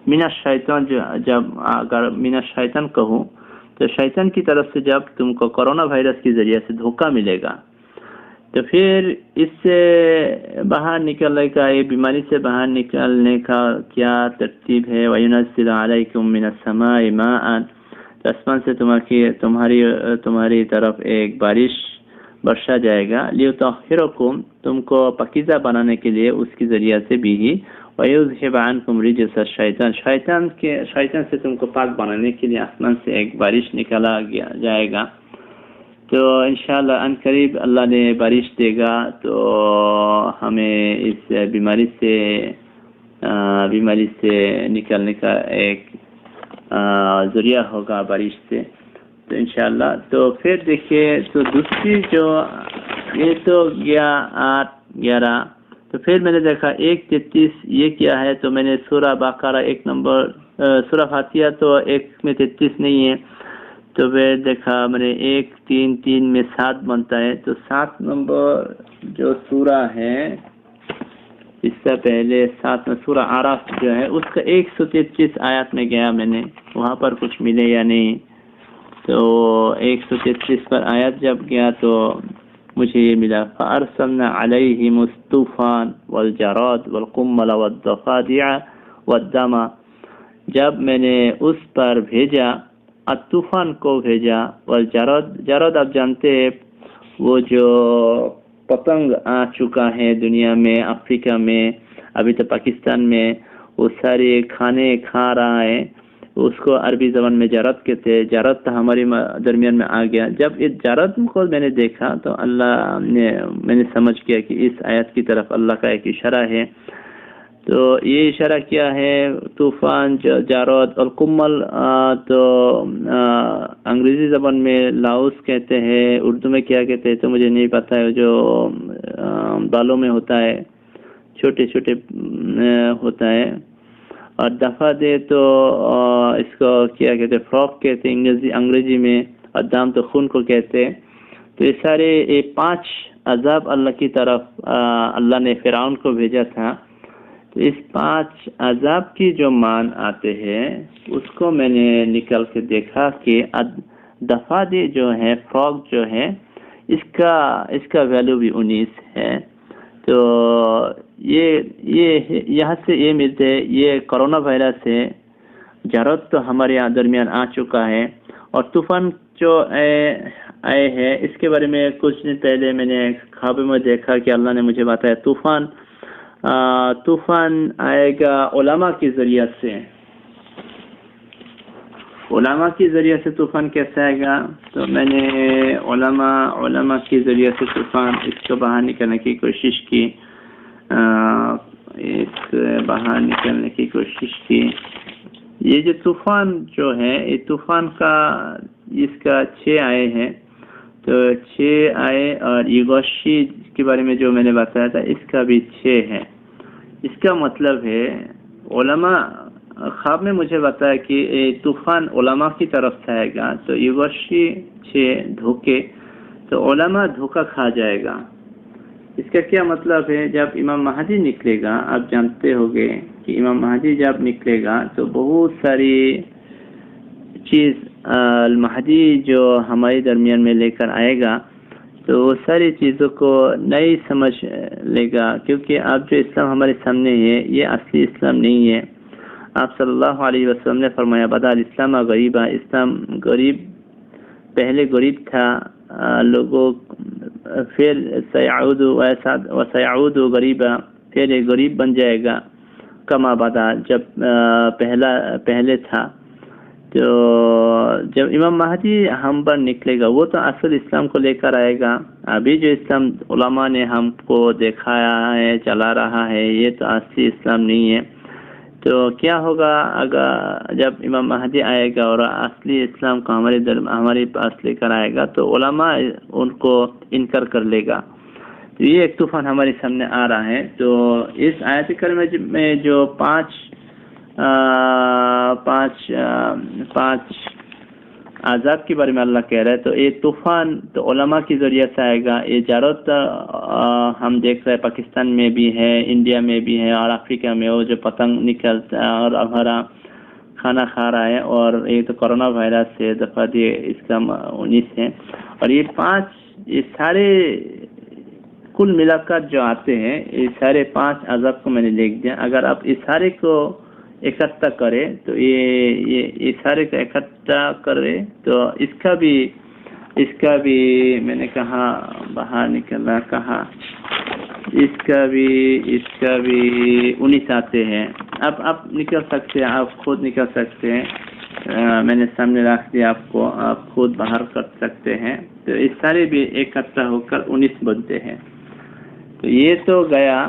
من الشیطان جب اگر من الشیطان کہوں تو شیطان کی طرف سے جب تم کو کرونا وائرس کے ذریعے سے دھوکہ ملے گا تو پھر اس سے باہر نکلنے کا یہ بیماری سے باہر نکلنے کا کیا ترتیب ہے. وَيُنَزِّلُ عَلَيْكُم مِّنَ السَّمَاءِ مَاءً تو آسمان سے تمہاری طرف ایک بارش برسا جائے گا. لِيُطَهِّرَكُم تم کو پاکیزہ بنانے کے لیے اس کے ذریعے سے بھی ہی. وَيُذْهِبَ عَنكُم رِجْسَ الشَّيْطَانِ شیطان سے تم کو پاک بنانے کے لیے آسمان سے ایک بارش نکالا جائے گا. تو انشاءاللہ ان قریب اللہ نے بارش دے گا تو ہمیں اس بیماری سے نکلنے کا ایک ذریعہ ہوگا بارش سے. تو انشاءاللہ تو پھر دیکھیے تو دوسری جو یہ تو گیا 8 11 تو پھر میں نے دیکھا 1:33 یہ کیا ہے. تو میں نے سورہ بقرہ 1 نمبر سورہ فاتحہ تو 1 میں 33 نہیں ہے تو پھر دیکھا میں نے 1 3 3 میں 7 بنتا ہے. تو 7 نمبر جو سورہ ہے اس سے پہلے 7 میں سورہ اعراف جو ہے اس کا 133 آیات میں گیا میں نے وہاں پر کچھ ملے یا نہیں. تو 133 پر آیات جب گیا تو مجھے یہ ملا فَأَرْسَلْنَا عَلَيْهِمُ الطُّوفَانَ وَالْجَرَادَ وَالْقُمَّلَ وَالضَّفَادِعَ وَالدَّمَ جب میں نے اس پر بھیجا طوفان کو بھیجا. والجراد آپ جانتے ہیں وہ جو پتنگ آ چکا ہے دنیا میں افریقہ میں ابھی تو پاکستان میں وہ سارے کھانے کھا رہا ہے اس کو عربی زبان میں جراد کہتے ہیں. جراد تو ہمارے درمیان میں آ گیا. جب اس جراد کو میں نے دیکھا تو میں نے سمجھ کیا کہ اس آیت کی طرف اللہ کا ایک اشارہ ہے. تو یہ اشارہ کیا ہے طوفان جراد اور کمل تو انگریزی زبان میں لاؤس کہتے ہیں, اردو میں کیا کہتے ہیں تو مجھے نہیں پتہ ہے. جو بالوں میں ہوتا ہے چھوٹے چھوٹے ہوتا ہے. اور دفعہ دے تو اس کو کیا کہتے ہیں فراک کہتے ہیں انگریزی میں. اور دام تو خون کو کہتے ہیں. تو یہ سارے 5 عذاب اللہ کی طرف اللہ نے فرعون کو بھیجا تھا. تو اس 5 عذاب کی جو مان آتے ہیں اس کو میں نے نکل کے دیکھا کہ دفعہ دے جو ہے فراک جو ہے اس کا ویلو بھی 19 ہے. تو یہ یہاں سے یہ ملتے ہیں یہ کرونا وائرس ہے. جراد تو ہمارے یہاں درمیان آ چکا ہے. اور طوفان جو آئے ہیں اس کے بارے میں کچھ دن پہلے میں نے خواب میں دیکھا کہ اللہ نے مجھے بتایا طوفان آئے گا علماء کے ذریعے سے. علماء کے ذریعے سے طوفان کیسے آئے گا؟ تو میں نے علماء کے ذریعے سے طوفان اس کو باہر نکلنے کی کوشش کی. باہر نکلنے کی کوشش کی. یہ جو طوفان جو ہے یہ طوفان کا اس کا 6 آئے ہیں. تو 6 آئے اور یغشی کے بارے میں جو میں نے بتایا تھا اس کا بھی 6 ہے. اس کا مطلب ہے علماء خواب میں مجھے بتایا کہ طوفان علماء کی طرف سے آئے گا. تو یغشی 6 دھوکے تو علماء دھوکہ کھا جائے گا. اس کا کیا مطلب ہے؟ جب امام مہدی نکلے گا آپ جانتے ہوگے کہ امام مہدی جب نکلے گا تو بہت ساری چیز المہدی جو ہمارے درمیان میں لے کر آئے گا تو وہ ساری چیزوں کو نئی سمجھ لے گا، کیونکہ اب جو اسلام ہمارے سامنے ہے یہ اصلی اسلام نہیں ہے۔ آپ صلی اللہ علیہ وسلم نے فرمایا بدا الاسلام غریبا، اسلام غریب، پہلے غریب تھا لوگوں، پھر سیعود غریبا، پھر ایک غریب بن جائے گا کما بدا، جب پہلے تھا۔ تو جب امام مہدی ہم پر نکلے گا وہ تو اصل اسلام کو لے کر آئے گا۔ ابھی جو اسلام علماء نے ہم کو دکھایا ہے، چلا رہا ہے، یہ تو اصلی اسلام نہیں ہے۔ تو کیا ہوگا اگر جب امام مہدی آئے گا اور اصلی اسلام کو ہمارے پاس لے کر آئے گا تو علماء ان کو انکار کر لے گا۔ تو یہ ایک طوفان ہمارے سامنے آ رہا ہے۔ تو اس آیت کریمہ میں جو پانچ عذاب کے بارے میں اللہ کہہ رہا ہے، تو یہ طوفان تو علماء کے ذریعے سے آئے گا۔ یہ جارت ہم دیکھ رہے ہیں پاکستان میں بھی ہے، انڈیا میں بھی ہے، اور افریقہ میں وہ جو پتنگ نکلتا ہے اور ہمارا کھانا کھا رہا ہے، اور یہ تو کرونا وائرس سے دفعہ اس کا 19 ہے، اور یہ سارے کل ملا کر جو آتے ہیں، یہ سارے 5 عذاب کو میں نے لکھ دیا۔ اگر آپ اس سارے کو اکٹھا کرے تو یہ سارے کا اکٹھا کرے تو اس کا بھی میں نے کہا باہر نکلا، کہا اس کا بھی 19 آتے ہیں۔ اب آپ نکل سکتے ہیں، آپ خود نکل سکتے ہیں، میں نے سامنے رکھ دیا آپ کو، آپ خود باہر کر سکتے ہیں۔ تو اس سارے بھی اکٹھا ہو کر 19 بنتے ہیں۔ تو یہ تو گیا۔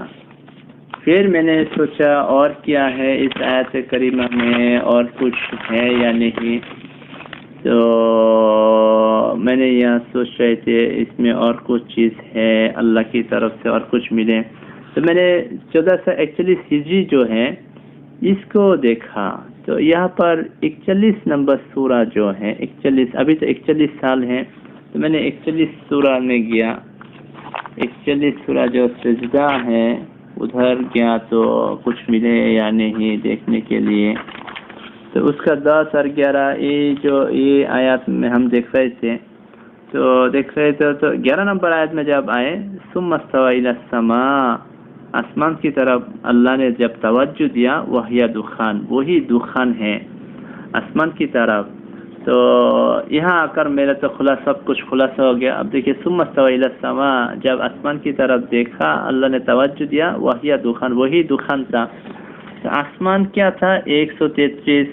پھر میں نے سوچا اور کیا ہے اس آیت کریمہ میں، اور کچھ ہے یا نہیں۔ تو میں نے یہاں سوچ رہے تھے اس میں اور کچھ چیز ہے اللہ کی طرف سے، اور کچھ ملے۔ تو میں نے 1441 ہجری جو ہے اس کو دیکھا، تو یہاں پر 41 نمبر سورہ جو ہے 41، ابھی تو 41 سال ہیں، تو میں نے 41 سورہ میں گیا، 41 سورہ جو سجدہ ہے ادھر گیا تو کچھ ملے یا نہیں دیکھنے کے لیے۔ تو اس کا 10 اور 11 یہ آیات میں ہم دیکھ رہے تھے، تو 11 نمبر آیت میں جب آئے ثم استوى الى السماء، آسمان کی طرف اللہ نے جب توجہ دیا، وہی دخان، وہی دخان ہے آسمان کی طرف۔ تو یہاں آ کر میرا تو سب کچھ خلاصہ ہو گیا۔ اب دیکھیے ثم استوى الى السماء، جب آسمان کی طرف دیکھا اللہ نے توجہ دیا، وہی دخان، وہی دخان تھا۔ تو آسمان کیا تھا؟ 133۔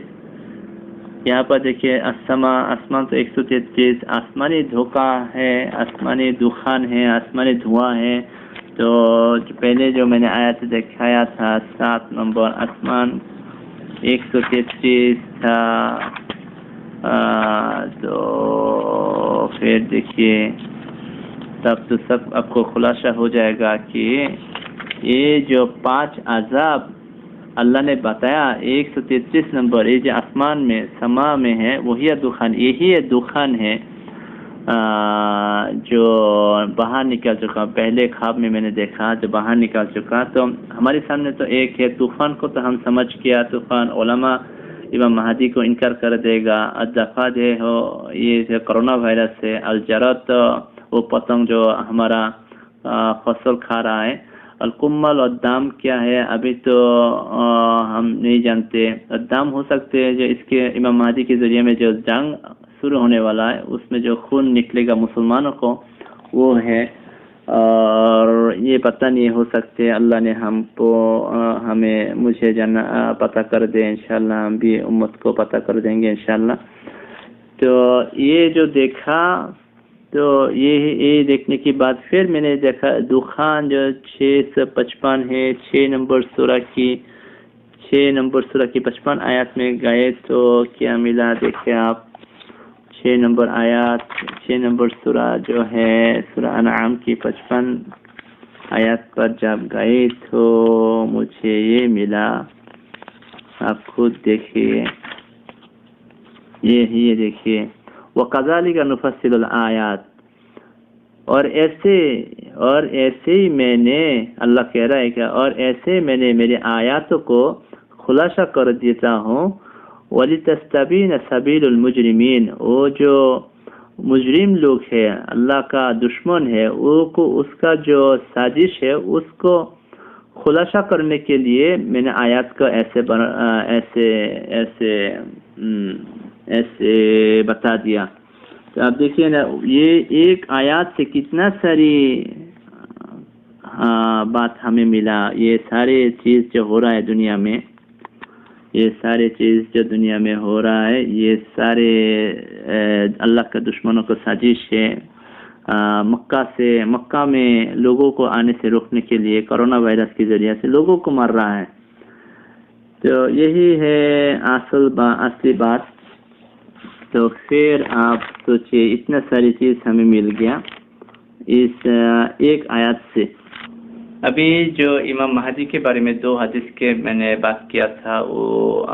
یہاں پر دیکھیے السماء، آسمان تو 133، آسمانی دھوکہ ہے، آسمانی دخان ہے، آسمانی دھواں ہے۔ تو پہلے جو میں نے آیت دکھایا تھا 7 نمبر، آسمان 133 تھا۔ تو پھر دیکھیے تب تو سب آپ کو خلاصہ ہو جائے گا کہ یہ جو 5 عذاب اللہ نے بتایا 133 نمبر، یہ جو آسمان میں سما میں ہے وہی دخان، یہی دخان ہے جو باہر نکل چکا۔ پہلے خواب میں نے دیکھا جو باہر نکل چکا۔ تو ہمارے سامنے تو ایک ہے طوفان کو تو ہم سمجھ گیا، طوفان علماء امام مہدی کو انکار کر دے گا۔ الدفع ہو یہ کرونا وائرس سے، الجرت وہ پتنگ جو ہمارا فصل کھا رہا ہے، القمل اور دام کیا ہے ابھی تو ہم نہیں جانتے۔ دام ہو سکتے ہیں جو اس کے امام مہدی کے ذریعے میں جو جنگ شروع ہونے والا ہے اس میں جو خون نکلے گا مسلمانوں کو وہ ہے، اور یہ پتہ نہیں ہو سکتے۔ اللہ نے مجھے پتہ کر دے، انشاءاللہ ہم بھی امت کو پتہ کر دیں گے انشاءاللہ۔ تو یہ جو دیکھا، تو یہ دیکھنے کے بعد پھر میں نے دیکھا دخان جو 655 ہے، 6 نمبر سورہ کی 55 آیات میں گئے تو کیا ملا دیکھیں آپ، 6 نمبر آیات، 6 نمبر سورہ جو ہے سورہ انعام کی 55 آیات پر جب گئے تو مجھے یہ ملا، آپ خود دیکھیے، یہ دیکھیے وَقَذَلِكَ نُفَصِّلُ الْآيَاتِ، اور ایسے ہی میں نے، اللہ کہہ رہا ہے کہ اور ایسے میں نے میرے آیاتوں کو خلاصہ کر دیتا ہوں، وَلِتَسْتَبِينَ سَبِيلُ الْمُجْرِمِينَ، وہ جو مجرم لوگ ہے، اللہ کا دشمن ہے، وہ کو اس کا جو سازش ہے اس کو خلاصہ کرنے کے لیے میں نے آیات کو ایسے بتا دیا۔ تو آپ دیکھیے نا، یہ ایک آیات سے کتنا ساری بات ہمیں ملا۔ یہ سارے چیز جو ہو رہا ہے دنیا میں، یہ سارے چیز جو دنیا میں ہو رہا ہے، یہ سارے اللہ کے دشمنوں کو سازش ہے۔ مکہ میں لوگوں کو آنے سے روکنے کے لیے کرونا وائرس کے ذریعے سے لوگوں کو مار رہا ہے۔ تو یہی ہے اصلی بات۔ تو پھر آپ سوچئے اتنا ساری چیز ہمیں مل گیا اس ایک آیات سے۔ ابھی جو امام مہدی کے بارے میں 2 حدیث کے میں نے بات کیا تھا، وہ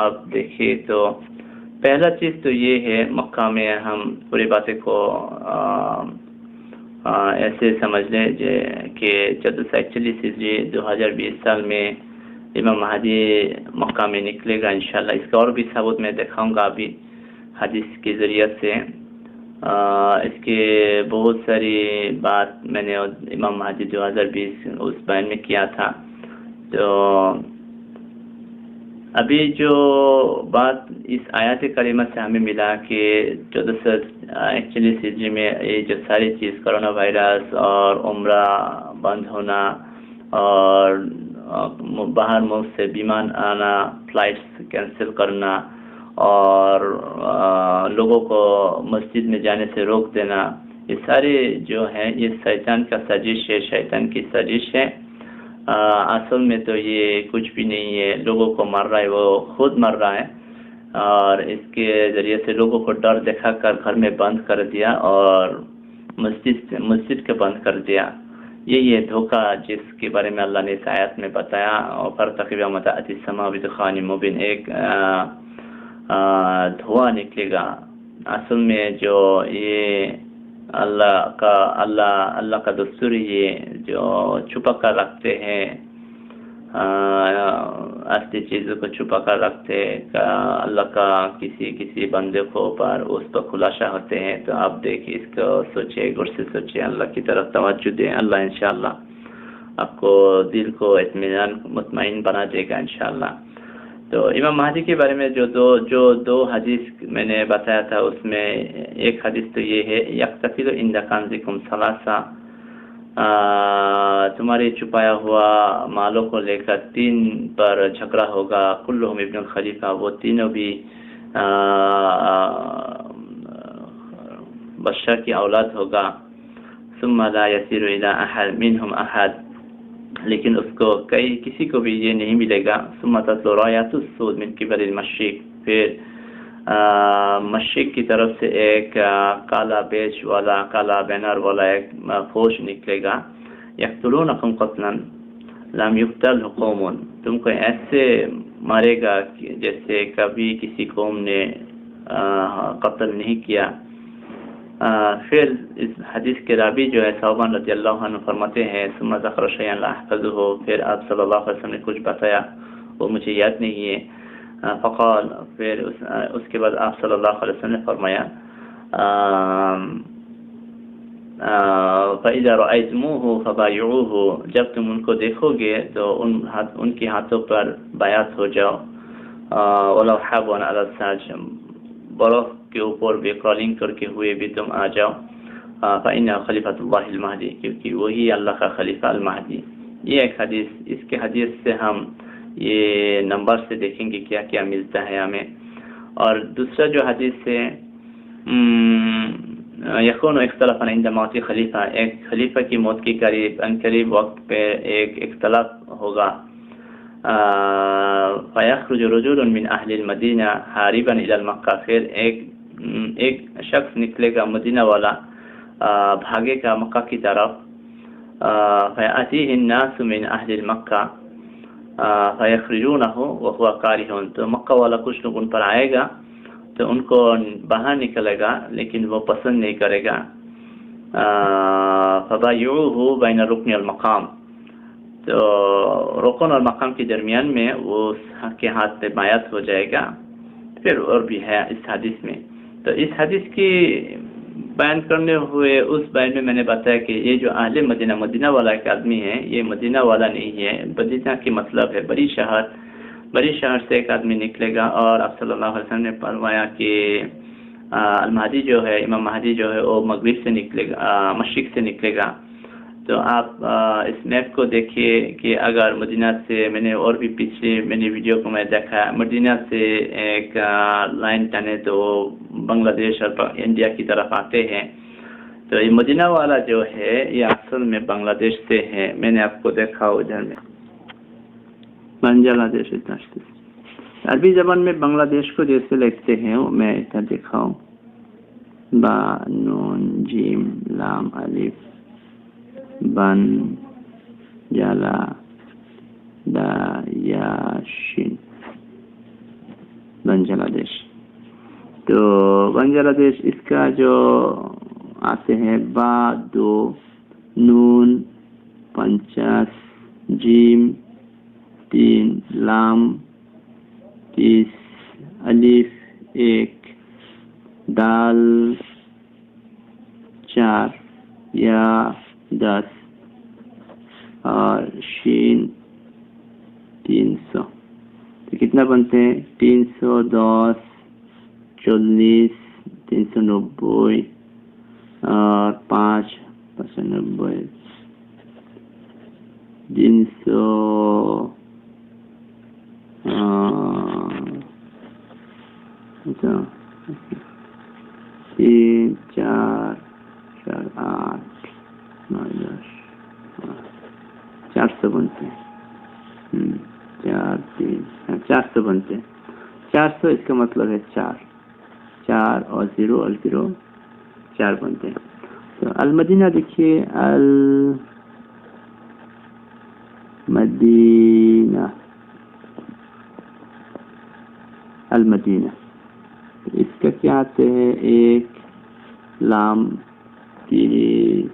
آپ دیکھیے تو پہلا چیز تو یہ ہے، مکہ میں ہم پوری باتیں کو ایسے سمجھ لیں کہ 1441 ہجری 2020 سال میں امام مہدی مکہ میں نکلے گا انشاءاللہ۔ اس کا اور بھی ثبوت میں دکھاؤں گا ابھی حدیث کے ذریعے سے۔ اس کے بہت ساری بات میں نے امام مہدی 2020 اس بیان میں کیا تھا۔ تو ابھی جو بات اس آیات کریمہ سے ہمیں ملا کہ 1441 ہجری میں یہ جو ساری چیز کرونا وائرس اور عمرہ بند ہونا اور باہر ملک سے بیمان آنا، فلائٹس کینسل کرنا اور لوگوں کو مسجد میں جانے سے روک دینا، یہ سارے جو ہیں یہ شیطان کا سازش ہے، شیطان کی سازش ہے۔ اصل میں تو یہ کچھ بھی نہیں ہے، لوگوں کو مار رہا ہے، وہ خود مر رہا ہے، اور اس کے ذریعے سے لوگوں کو ڈر دکھا کر گھر میں بند کر دیا اور مسجد کے بند کر دیا۔ یہ دھوکہ جس کے بارے میں اللہ نے اس آیت میں بتایا، اور فَارْتَقِبْ يَوْمَ تَأْتِي السَّمَاءُ بِدُخَانٍ مُبِينٍ، ایک دھواں نکلے گا۔ اصل میں جو یہ اللہ کا دستور، یہ جو چھپا کر رکھتے ہیں، اصلی چیزوں کو چھپا کر رکھتے ہیں، اللہ کا کسی بندے کو پر اس پر خلاصہ ہوتے ہیں۔ تو آپ دیکھیں، اس کو سوچیں، غور سے سوچیں، اللہ کی طرف توجہ دیں۔ اللہ انشاءاللہ آپ کو دل کو اطمینان مطمئن بنا دے گا انشاءاللہ۔ تو امام مہدی کے بارے میں جو دو حدیث میں نے بتایا تھا، اس میں ایک حدیث تو یہ ہے، یقتتل عند کنزکم ثلاثہ، تمہارے چھپایا ہوا مالوں کو لے کر 3 پر جھگڑا ہوگا، کلہم ابن الخلیفہ، وہ تینوں بھی بادشاہ کی اولاد ہوگا، ثم لا يسير الى احد منهم احد، لیکن اس کو کسی کو بھی یہ نہیں ملے گا، ثم تطلع راية السود من قبل المشرق، پھر مشرق کی طرف سے ایک کالا بیج والا، کالا بینر والا ایک فوج نکلے گا، یقتلونکم قتلا لم یقتل قوم، تم کو ایسے مارے گا جیسے کبھی کسی قوم نے قتل نہیں کیا۔ پھر اس حدیث کے راوی جو ہے ثوبان رضی اللہ عنہ فرماتے ہیں، ثم ذکر شیئا لا احفظه، پھر آپ صلی اللہ علیہ وسلم نے کچھ بتایا وہ مجھے یاد نہیں ہے، فقال، پھر اس کے بعد آپ صلی اللہ علیہ وسلم نے فرمایا فَإِذَا رَأَيْتُمُوهُ فَبَايِعُوهُ، جب تم ان کو دیکھو گے تو ان کے ہاتھوں پر بیعت ہو جاؤ، وَلَوْ حَابًا عَلَى السَّاجِمِ، برف کے اوپر بھی کرالنگ کر کے ہوئے بھی تم آ جاؤ، فَإِنَّهُ خَلِيفَةُ اللَّهِ الْمَهْدِي، کیونکہ وہی اللہ کا خلیفہ المہدی۔ یہ ایک حدیث، اس کے حدیث سے ہم یہ نمبر سے دیکھیں گے کیا کیا ملتا ہے ہمیں۔ اور دوسرا جو حدیث ہے، یکون اختلاف عند موت خلیفہ، ایک خلیفہ کی موت کے قریب وقت پہ ایک اختلاف ہوگا، فیخرج رجل من اہل المدینہ حاربا الی مکہ، پھر ایک شخص نکلے گا مدینہ والا، بھاگے گا مکہ کی طرف، فیأتیہ الناس من اہل مکہ فیخرجونہ وہو کارہ، تو مکہ والا کچھ لوگ ان پر آئے گا تو ان کو باہر نکلے گا لیکن وہ پسند نہیں کرے گا، فبایعوہ بین الرکن والمقام، تو رکن اور مقام کے درمیان میں وہ کے ہاتھ پہ بیعت ہو جائے گا، پھر اور بھی ہے اس حدیث میں. تو اس حدیث کی بیان کرنے ہوئے اس بیان میں نے بتایا کہ یہ جو اہل مدینہ، مدینہ والا ایک آدمی ہے، یہ مدینہ والا نہیں ہے. مدینہ کی مطلب ہے بڑی شہر سے ایک آدمی نکلے گا، اور آپ صلی اللہ علیہ وسلم نے فرمایا کہ المہدی جو ہے، امام مہدی جو ہے وہ مغرب سے نکلے گا، مشرق سے نکلے گا. تو آپ اس میپ کو دیکھیے کہ اگر مدینہ سے، میں نے اور بھی پچھلے میں نے ویڈیو کو میں دیکھا، مدینہ سے ایک لائن ٹنے تو بنگلہ دیش اور انڈیا کی طرف آتے ہیں. تو یہ مدینہ والا جو ہے یہ اصل میں بنگلہ دیش سے ہے. میں نے آپ کو دیکھا ادھر میں بنگلہ دیش. عربی زبان میں بنگلہ دیش کو جیسے لکھتے ہیں وہ میں ادھر دکھاؤں، با نون جیم لام الف بن جلا دا یا شین، بنگلہ دیش. تو بنگلہ دیش اس کا جو آتے ہیں با دو، نون 50، جیم 3، لام 30، الف 1، دال 4، یا 10 اور شین 300. تو کتنا بنتے ہیں؟ 310، 40، 390 اور 5 95، 300 3 4 4 8 9 10 400 بنتے ہیں. 4 3 400 بنتے ہیں. 400 اس کا مطلب ہے 4 اور 0 اور 0 4 بنتے ہیں. تو المدینہ دیکھیے، المدینہ اس کا کیا آتے ہیں؟ 1 لام 3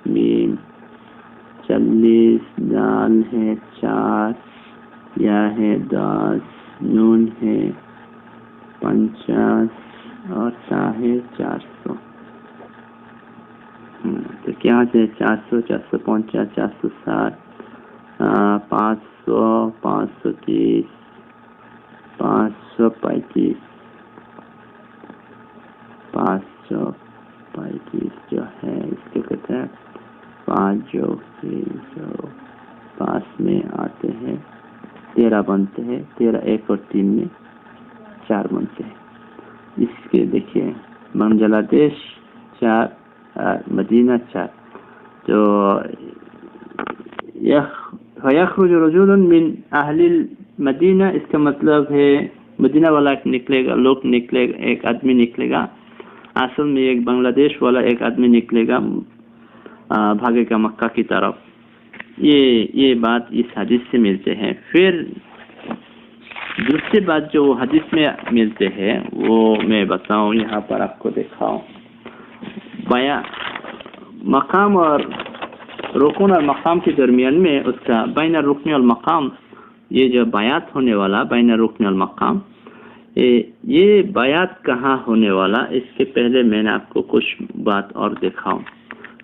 میم 40، دال ہے 4، یا ہے 10، نون ہے 50 اور تا ہے 400. تو کیا آتے ہیں؟ 400 450 460 500 530 535 535 جو ہے اس کے کہتے ہیں 5 جو 305 میں آتے ہیں 13 بنتے ہیں. 13 1 اور 3 میں 4 بنتے ہیں. اس کے دیکھیے بنگلہ دیش 4، مدینہ 4. تو یخرج رجل من اہل المدینہ، اس کا مطلب ہے مدینہ والا نکلے گا، لوگ نکلے گا، ایک آدمی نکلے گا. اصل میں ایک بنگلہ دیش والا ایک آدمی نکلے گا، بھاگے گا مکہ کی طرف. یہ بات اس حدیث سے ملتے ہیں. پھر دوسری بات جو حدیث میں ملتے ہیں وہ میں بتاؤں، یہاں پر آپ کو دکھاؤں. مقام اور رکن اور مقام کے درمیان میں اس کا بین الرکن والمقام، یہ جو بیعت ہونے والا بین الرکن والمقام، یہ بیعت کہاں ہونے والا، اس کے پہلے میں نے آپ کو کچھ بات اور دکھاؤں.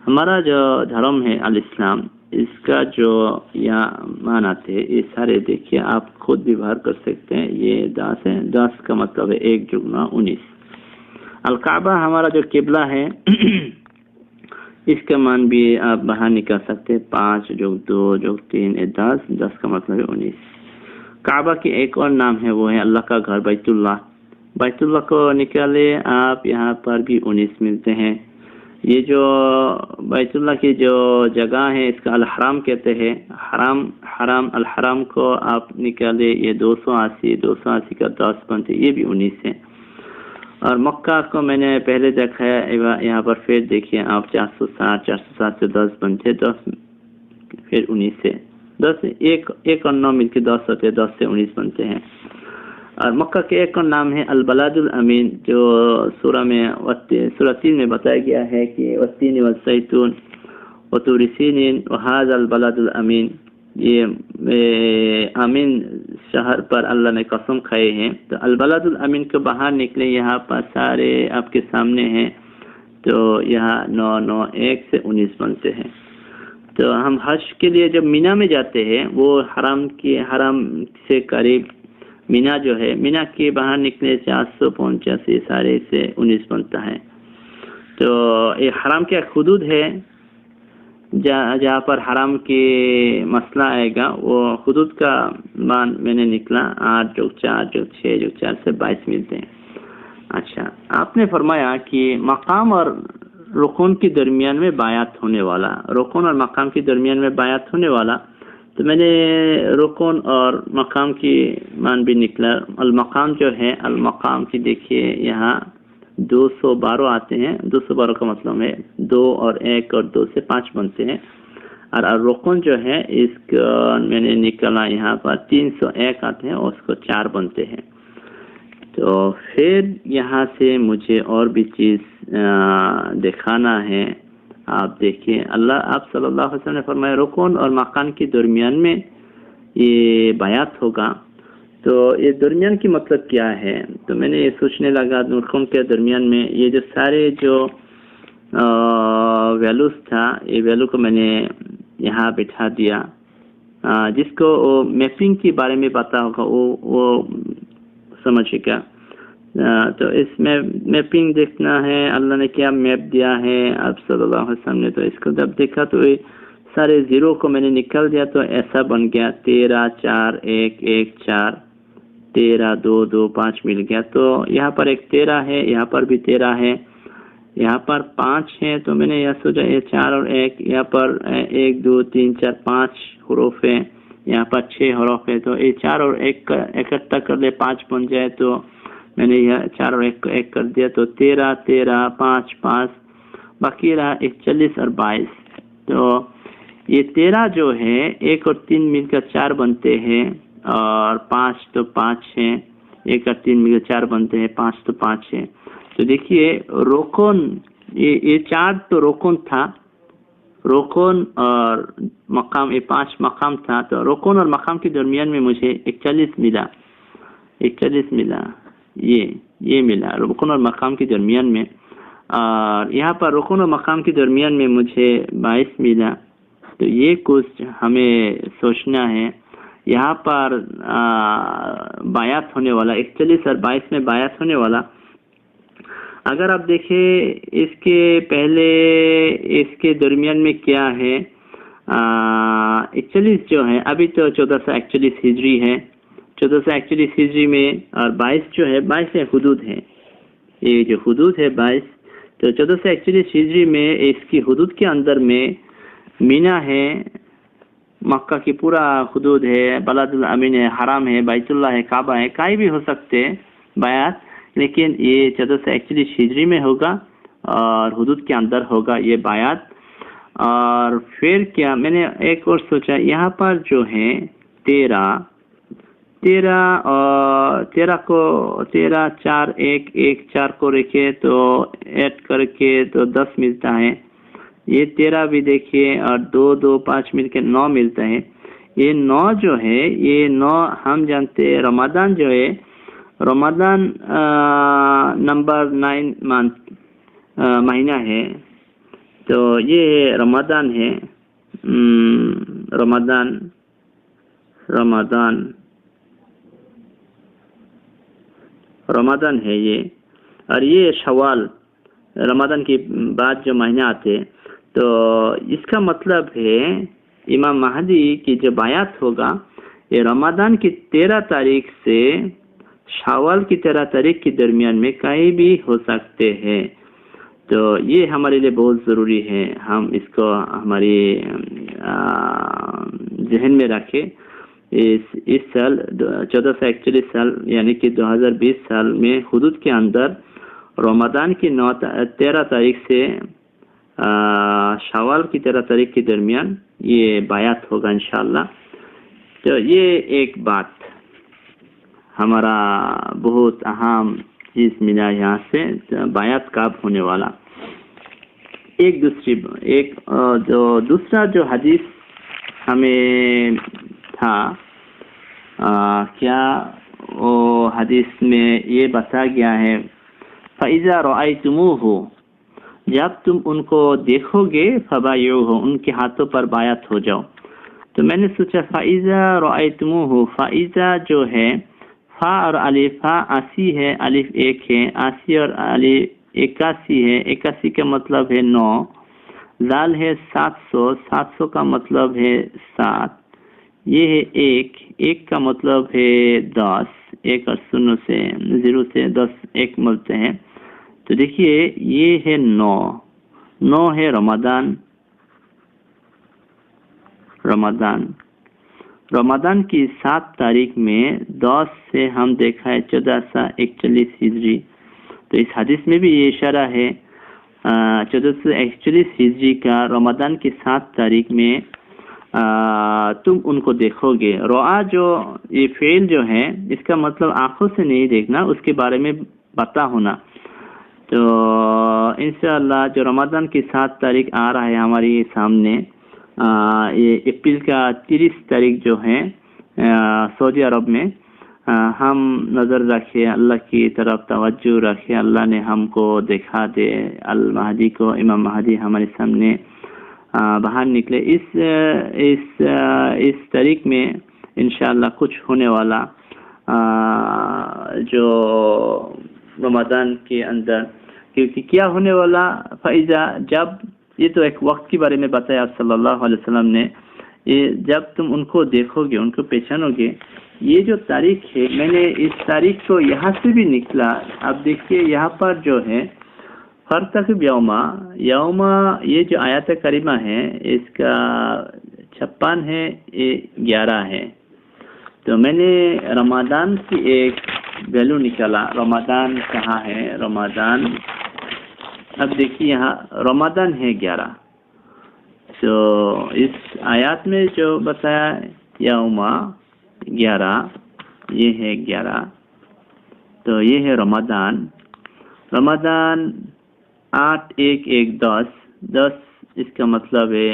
ہمارا جو دھرم ہے الاسلام، اس کا جو یہاں معنی تھے یہ سارے دیکھیے، آپ خود بھی باہر کر سکتے ہیں. یہ 10 ہے، 10 کا مطلب ہے 1 × 19. الکعبہ ہمارا جو قبلہ ہے اس کا مان بھی آپ باہر نکال سکتے ہیں. 5 + 2 + 3 10، 10 کا مطلب ہے 19. کعبہ کی ایک اور نام ہے، وہ ہے اللہ کا گھر بیت اللہ. بیت اللہ کو نکالے آپ، یہاں پر بھی 19 ملتے ہیں. یہ جو بیت اللہ کی جو جگہ ہے اس کا الحرام کہتے ہیں. الحرام کو آپ نکالے، یہ 280 کا 10 بنتے، یہ بھی 19 ہے. اور مکہ کو میں نے پہلے دیکھا ہے، یہاں پر پھر دیکھیے آپ 460 سے 10 بنتے، 10 پھر 19 سے 10، 1 اور 9 مل کے 10 ہوتے، 10 سے 19 بنتے ہیں. اور مکہ کے ایک اور نام ہے البلد الامین، جو سورہ 3 میں بتایا گیا ہے کہ والتین والزیتون وطور سینین وهذا البلد الامین. یہ امین شہر پر اللہ نے قسم کھائے ہیں. تو البلد الامین کو باہر نکلے، یہاں پر سارے آپ کے سامنے ہیں. تو یہاں 991 سے 19 بنتے ہیں. تو ہم حج کے لیے جب مینا میں جاتے ہیں، وہ حرم سے قریب مینا جو ہے، مینا کے باہر نکلے 485 سارے سے 19 بنتا ہے. تو یہ حرم کے حدود ہے، جہاں پر حرم کی مسئلہ آئے گا وہ حدود کا مان میں نے نکلا 8+4+6+4 سے 22 ملتے ہیں. اچھا، آپ نے فرمایا کہ مقام اور رکن کے درمیان میں بیعت ہونے والا، رکن اور مقام کے درمیان میں بیعت ہونے والا. تو میں نے رکن اور مقام کی مان بھی نکلا. المقام جو ہے، المقام کی دیکھیے یہاں 212 آتے ہیں. 212 کا مطلب ہے 2 اور 1 اور 2 سے 5 بنتے ہیں. اور رکن جو ہے اس کو میں نے نکلا یہاں پر 301 آتے ہیں اور اس کو 4 بنتے ہیں. تو پھر یہاں سے مجھے اور بھی چیز دکھانا ہے. آپ دیکھیں، آپ صلی اللہ علیہ وسلم نے فرمایا رکن اور مقام کے درمیان میں یہ بیعت ہوگا. تو یہ درمیان کی مطلب کیا ہے؟ تو میں نے یہ سوچنے لگا، رکن کے درمیان میں یہ جو سارے جو ویلوز تھا، یہ ویلو کو میں نے یہاں بٹھا دیا. جس کو میپنگ کے بارے میں پتا ہوگا وہ سمجھے گا. تو اس میں میپنگ دیکھنا ہے، اللہ نے کیا میپ دیا ہے آپ صلی اللہ علیہ وسلم نے. تو اس کو جب دیکھا تو یہ سارے زیرو کو میں نے نکل دیا، تو ایسا بن گیا 13 4 1 1 4 13 2 2 5 مل گیا. تو یہاں پر ایک 13 ہے، یہاں پر بھی 13 ہے، یہاں پر 5 ہے. تو میں نے یہ سوچا یہ 4 اور 1، یہاں پر 1 2 3 4 5 حروف ہے، یہاں پر 6 حروف ہے. تو یہ 4 اور 1 کا اکٹھا کر لے 5 بن جائے. تو میں نے یہ 4 اور 1 کو 1 کر دیا، تو 13 13 5 5 باقی رہا 41 اور 22. تو یہ 13 جو ہے 1 اور 3 مل کر 4 بنتے ہیں، اور 5 تو 5 ہیں، 1 اور 3 مل کر 4 بنتے ہیں، 5 تو 5 ہیں. تو دیکھیے رکن، یہ 4 تو رکن تھا، رکن اور مقام، یہ 5 مقام تھا. تو رکن اور مقام کے درمیان میں مجھے 41 ملا، 41 ملا، یہ ملا رکن اور مقام کے درمیان میں. اور یہاں پر رکن اور مقام کے درمیان میں مجھے 22 ملا. تو یہ کچھ ہمیں سوچنا ہے. یہاں پر بیعت ہونے والا 41 اور 22 میں بیعت ہونے والا، اگر آپ دیکھیں اس کے پہلے اس کے درمیان میں کیا ہے، 41 جو ہے ابھی تو 1441 ہجری ہے، 1441 ہجری میں، اور 22 جو ہے 22 حدود ہے. یہ جو حدود ہے 22، تو 1441 ہجری میں اس کی حدود کے اندر میں مینا ہے، مکہ کی پورا حدود ہے، بلد الامین ہے، حرام ہے، بیت اللہ ہے، کعبہ ہے، کہیں بھی ہو سکتے بیعت. لیکن یہ 1441 ہجری میں ہوگا اور حدود کے اندر ہوگا یہ بیعت. اور پھر کیا میں نے ایک اور سوچا، یہاں پر جو ہے 13 اور 13 کو 13 4 1 1 4 کو رکھے تو ایڈ کر کے تو 10 ملتا ہے. یہ 13 بھی دیکھیے، اور 2 2 5 مل کے 9 ملتا ہے. یہ 9 جو ہے، یہ 9 ہم جانتے ہیں رمضان جو ہے، رمضان نمبر 9 مہینہ ہے. تو یہ رمضان ہے، رمضان ہے یہ. اور یہ شوال رمضان کے بعد جو مہینہ آتے. تو اس کا مطلب ہے امام مہدی کی جو بیعت ہوگا یہ رمضان کی 13 تاریخ سے شوال کی 13 تاریخ کے درمیان میں کہیں بھی ہو سکتے ہیں. تو یہ ہمارے لیے بہت ضروری ہے، ہم اس کو ہماری ذہن میں رکھیں. اس سال 1441 سال یعنی کہ 2020 سال میں حدود کے اندر رمضان کی 13 تاریخ سے شوال کی 13 تاریخ کے درمیان یہ بیعت ہوگا انشاءاللہ. تو یہ ایک بات ہمارا بہت اہم چیز ملا یہاں سے، بیعت کب ہونے والا. دوسرا جو حدیث ہمیں تھا کیا وہ حدیث میں یہ بتا گیا ہے فَإِذَا رَأَيْتُمُوهُ جب تم ان کو دیکھو گے فَبَايِعُوهُ ان کے ہاتھوں پر بیعت ہو جاؤ. تو میں نے سوچا فَإِذَا رَأَيْتُمُوهُ فَإِذَا جو ہے فا اور الف فا آسی ہے الف ایک ہے آسی اور الف 81 ہے 81 کا مطلب ہے 9 لال ہے 700 کا مطلب ہے 7 یہ ہے ایک کا مطلب ہے 10 ایک اور 0 سے 10 ایک ملتے ہیں. تو دیکھیے یہ ہے 9 ہے رمضان کی 7 تاریخ میں 10 سے ہم دیکھا ہے 1441 ہجری. تو اس حدیث میں بھی یہ اشارہ ہے 1441 ہجری کا رمضان کی 7 تاریخ میں تم ان کو دیکھو گے. رعا جو یہ فعل جو ہے اس کا مطلب آنکھوں سے نہیں دیکھنا، اس کے بارے میں پتہ ہونا. تو انشاءاللہ جو رمضان کی 7 تاریخ آ رہا ہے ہماری سامنے، یہ اپریل کا 30 تاریخ جو ہے سعودی عرب میں، ہم نظر رکھے، اللہ کی طرف توجہ رکھے، اللہ نے ہم کو دکھا دے المہدی کو، امام مہدی ہمارے سامنے باہر نکلے. اس تاریخ میں انشاءاللہ کچھ ہونے والا جو رمضان کے اندر، کیونکہ کیا ہونے والا فائزہ، جب یہ تو ایک وقت کے بارے میں بتایا صلی اللہ علیہ وسلم نے، یہ جب تم ان کو دیکھو گے، ان کو پہچانو گے. یہ جو تاریخ ہے میں نے اس تاریخ کو یہاں سے بھی نکلا. اب دیکھیے یہاں پر جو ہے فرتقب یوما یہ جو آیات کریمہ ہے اس کا 56 ہے، یہ 11 ہے. تو میں نے رمضان کی ایک ویلو نکالا. رمضان کہاں ہے؟ رمضان، اب دیکھیے یہاں رمضان ہے 11. تو اس آیات میں جو بتایا یوما 11، یہ ہے 11. تو یہ ہے رمضان 8-1-1-10 اس کا مطلب ہے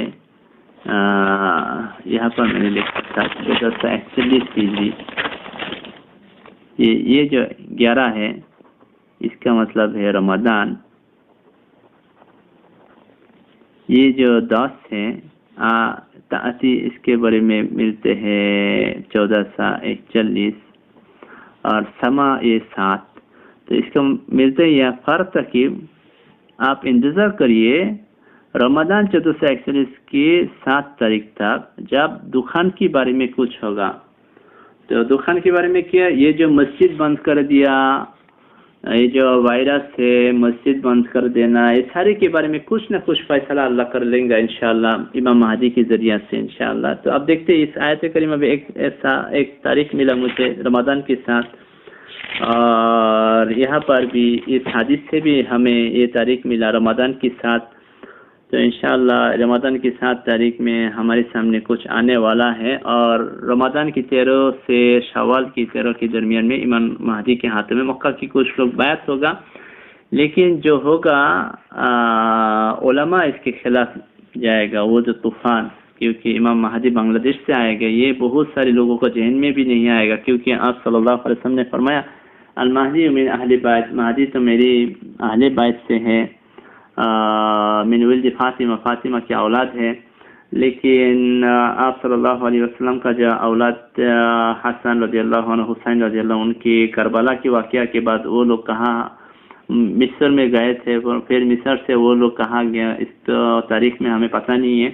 یہاں پر میں نے لکھا تھا 1441 ہجری. یہ جو 11 ہے اس کا مطلب ہے رمضان. یہ جو 10 ہے تاتی اس کے بارے میں ملتے ہیں 1441 اور سما یہ 7. تو اس کا ملتے ہیں فرتقب، آپ انتظار کریے رمضان 1441 کی 7 تاریخ تک جب دخان کے بارے میں کچھ ہوگا. تو دخان کے بارے میں کیا؟ یہ جو مسجد بند کر دیا، یہ جو وائرس ہے مسجد بند کر دینا، یہ سارے کے بارے میں کچھ نہ کچھ فیصلہ اللہ کر لیں گا انشاءاللہ امام مہدی کے ذریعہ سے انشاءاللہ. تو اب دیکھتے ہیں اس آیت کریمہ میں ایک تاریخ ملا مجھے رمضان کے ساتھ، اور یہاں پر بھی اس حدیث سے بھی ہمیں یہ تاریخ ملا رمضان کے ساتھ. تو انشاءاللہ رمضان کی 7 تاریخ میں ہمارے سامنے کچھ آنے والا ہے، اور رمضان کی 13 سے شوال کی 13 کے درمیان میں امام مہدی کے ہاتھ میں مکہ کی کچھ لوگ بیعت ہوگا. لیکن جو ہوگا علماء اس کے خلاف جائے گا، وہ جو طوفان، کیونکہ امام مہدی بنگلہ دیش سے آئے گا، یہ بہت سارے لوگوں کو ذہن میں بھی نہیں آئے گا، کیونکہ آپ صلی اللہ علیہ وسلم نے فرمایا المہدی من اہل بیت، مہدی تو میری اہل بیت سے ہے، من ولد فاطمہ کی اولاد ہے. لیکن آپ صلی اللہ علیہ وسلم کا جو اولاد حسن رضی اللہ عنہ، حسین رضی اللہ عنہ، ان کی کربلا کے واقعہ کے بعد وہ لوگ کہاں مصر میں گئے تھے، پھر مصر سے وہ لوگ کہاں گیا اس تاریخ میں ہمیں پتہ نہیں ہے.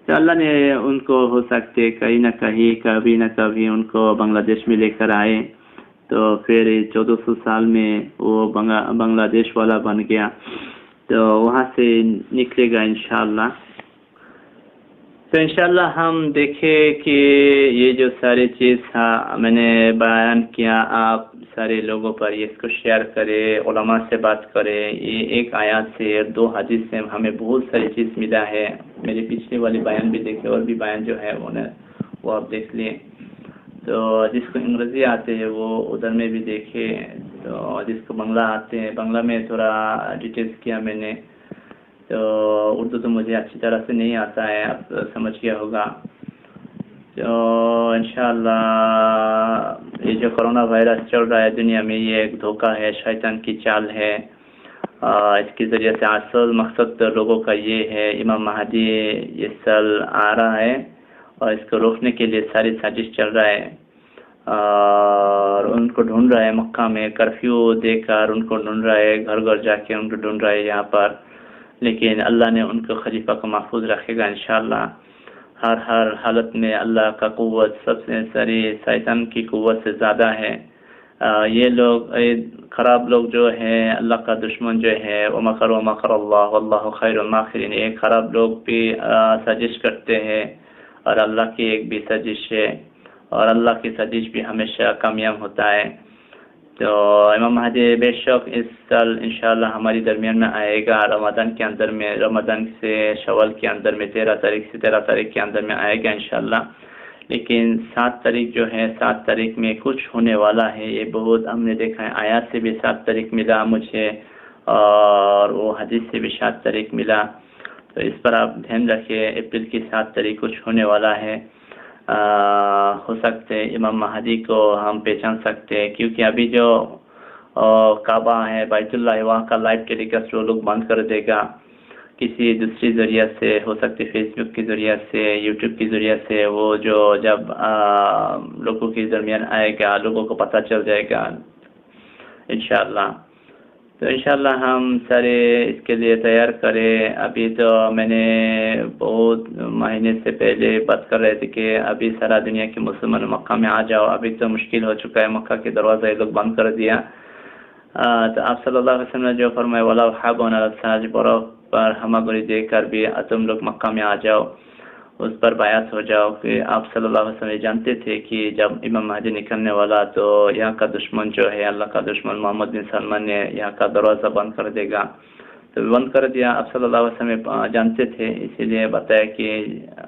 تو اللہ نے ان کو ہو سکتے کہیں نہ کہیں کبھی نہ کبھی ان کو بنگلہ دیش میں لے کر آئے، تو پھر 1400 سال میں وہ بنگلہ دیش والا بن گیا، تو وہاں سے نکلے گا انشاءاللہ. تو انشاءاللہ ہم دیکھیں کہ یہ جو ساری چیز تھا میں نے بیان کیا، آپ سارے لوگوں پر اس کو شیئر کرے، علماء سے بات کرے. یہ ایک آیات سے 2 حدیث سے ہمیں بہت ساری چیز ملا ہے. میرے پچھلے والے بیان بھی دیکھے، اور بھی بیان جو ہے وہ آپ دیکھ لیں. تو جس کو انگریزی آتے ہیں وہ ادھر میں بھی دیکھے، تو جس کو بنگلہ آتے ہیں بنگلہ میں تھوڑا ڈیٹیلز کیا میں نے. تو اردو تو مجھے اچھی طرح سے نہیں آتا ہے، آپ سمجھ گیا ہوگا. تو انشاءاللہ یہ جو کرونا وائرس چل رہا ہے دنیا میں، یہ ایک دھوکہ ہے، شیطان کی چال ہے۔ اس کے ذریعے سے اصل مقصد لوگوں کا یہ ہے، امام مہدی یہ سال آ رہا ہے اور اس کو روکنے کے لیے ساری سازش چل رہا ہے، اور ان کو ڈھونڈ رہا ہے مکہ میں، کرفیو دے کر ان کو ڈھونڈ رہا ہے، گھر گھر جا کے ان کو ڈھونڈ رہا ہے یہاں پر، لیکن اللہ نے ان کو خلیفہ کو محفوظ رکھے گا انشاءاللہ۔ ہر حالت میں اللہ کا قوت سب سے ساری شیطان کی قوت سے زیادہ ہے۔ یہ لوگ خراب لوگ جو ہیں، اللہ کا دشمن جو ہے، وَمَكَرُوا وَمَكَرَ اللَّهُ وَاللَّهُ خَيْرُ الْمَاكِرِينَ، یہ خراب لوگ بھی سازش کرتے ہیں، اور اللہ کی ایک بھی سازش ہے، اور اللہ کی سازش بھی ہمیشہ کامیاب ہوتا ہے۔ تو امام مہدی بے شک اس سال انشاءاللہ ہماری درمیان میں آئے گا، رمضان کے اندر میں، رمضان سے شوال کے اندر میں 13 تاریخ سے 13 تاریخ کے اندر میں آئے گا انشاءاللہ۔ لیکن 7 تاریخ جو ہے، 7 تاریخ میں کچھ ہونے والا ہے، یہ بہت ہم نے دیکھا ہے، آیات سے بھی 7 تاریخ ملا مجھے، اور وہ حدیث سے بھی 7 تاریخ ملا، تو اس پر آپ دھیان رکھیں، اپریل کی 7 تاریخ کچھ ہونے والا ہے۔ ہو سکتے امام مہدی کو ہم پہچان سکتے ہیں، کیونکہ ابھی جو کعبہ ہے، بیت اللہ ہے، وہاں کا لائیو ٹیلی کاسٹ وہ لوگ بند کر دے گا، کسی دوسری ذریعہ سے، ہو سکتے فیس بک کے ذریعہ سے، یوٹیوب کے ذریعہ سے، وہ جو جب لوگوں کے درمیان آئے گا، لوگوں کو پتہ چل جائے گا انشاءاللہ۔ تو انشاءاللہ ہم سارے اس کے لیے تیار کریں۔ ابھی تو میں نے بہت مہینے سے پہلے بات کر رہے تھے کہ ابھی سارا دنیا کے مسلمان مکہ میں آ جاؤ، ابھی تو مشکل ہو چکا ہے، مکہ کے دروازہ یہ لوگ بند کر دیا۔ تو آپ صلی اللہ علیہ وسلم نے جو فرمایا وَلَوْ حَابُونَ الْحَاجِ، برف پر ہماگری دے کر بھی تم لوگ مکہ میں آ جاؤ، اس پر بیعت ہو جاؤ، کہ آپ صلی اللہ علیہ وسلم جانتے تھے کہ جب امام مہدی نکلنے والا تو یہاں کا دشمن جو ہے، اللہ کا دشمن محمد بن سلمان نے یہاں کا دروازہ بند کر دے گا، تو بند کر دیا۔ آپ صلی اللہ علیہ وسلم جانتے تھے، اسی لیے بتایا کہ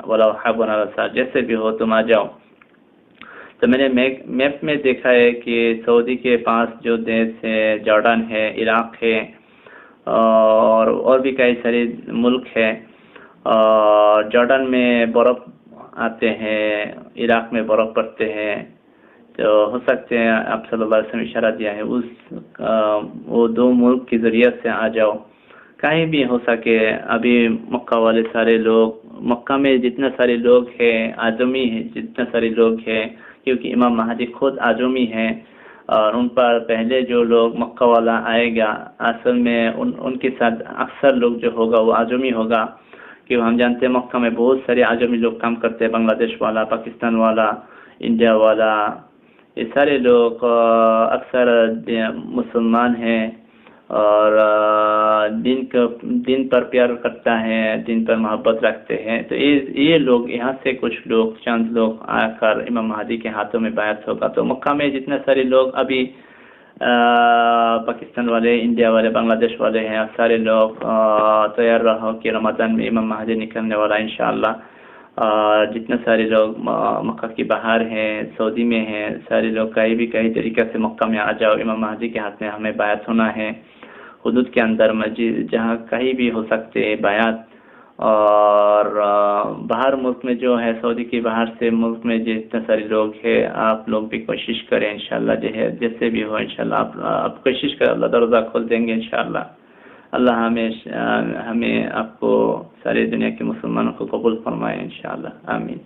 وَلَوْ حَابُونَ الْحَاجِ، جیسے بھی ہو تم آ جاؤ۔ تو میں نے میپ میں دیکھا ہے کہ سعودی کے پاس جو دیش ہے، جارڈن ہے، عراق ہے، اور بھی کئی سارے ملک ہے، اور جارڈن میں برف آتے ہیں، عراق میں برف پڑتے ہیں، تو ہو سکتے ہیں آپ صلی اللہ علیہ وسلم اشارہ دیا ہے وہ 2 ملک کے ذریعے سے آ جاؤ، کہیں بھی ہو سکے۔ ابھی مکہ والے سارے لوگ، مکہ میں جتنے سارے لوگ ہیں، آجمی ہیں، جتنے سارے لوگ ہیں، کیونکہ امام مہدی خود آجمی ہیں، اور ان پر پہلے جو لوگ مکہ والا آئے گا، اصل میں ان کے ساتھ اکثر لوگ جو ہوگا وہ آجمی ہوگا، کیونکہ ہم جانتے ہیں مکہ میں بہت سارے آجمی لوگ کام کرتے ہیں، بنگلہ دیش والا، پاکستان والا، انڈیا والا، یہ سارے لوگ اکثر مسلمان ہیں، اور دین پر پیار کرتا ہے، دین پر محبت رکھتے ہیں، تو یہ لوگ یہاں سے کچھ لوگ، چند لوگ آ کر امام مہدی کے ہاتھوں میں بیعت ہوگا۔ تو مکہ میں جتنے سارے لوگ ابھی پاکستان والے، انڈیا والے، بنگلہ دیش والے ہیں، سارے لوگ تیار رہو کہ رمضان میں امام مہدی نکلنے والا انشاءاللہ، اور جتنے سارے لوگ مکہ کی باہر ہیں، سعودی میں ہیں، سارے لوگ کئی طریقے سے مکہ میں آ جاؤ، امام مہدی کے ہاتھ میں ہمیں بیعت ہونا ہے، حدود کے اندر، مسجد، جہاں کہیں بھی ہو سکتے بیعت، اور باہر ملک میں جو ہے، سعودی کے باہر سے ملک میں جتنے سارے لوگ ہیں، آپ لوگ بھی کوشش کریں انشاءاللہ، جیسے بھی ہو انشاءاللہ آپ کوشش کریں، اللہ دروازہ کھول دیں گے انشاءاللہ۔ اللہ ہمیں آپ کو، ساری دنیا کے مسلمانوں کو قبول فرمائے انشاءاللہ، آمین۔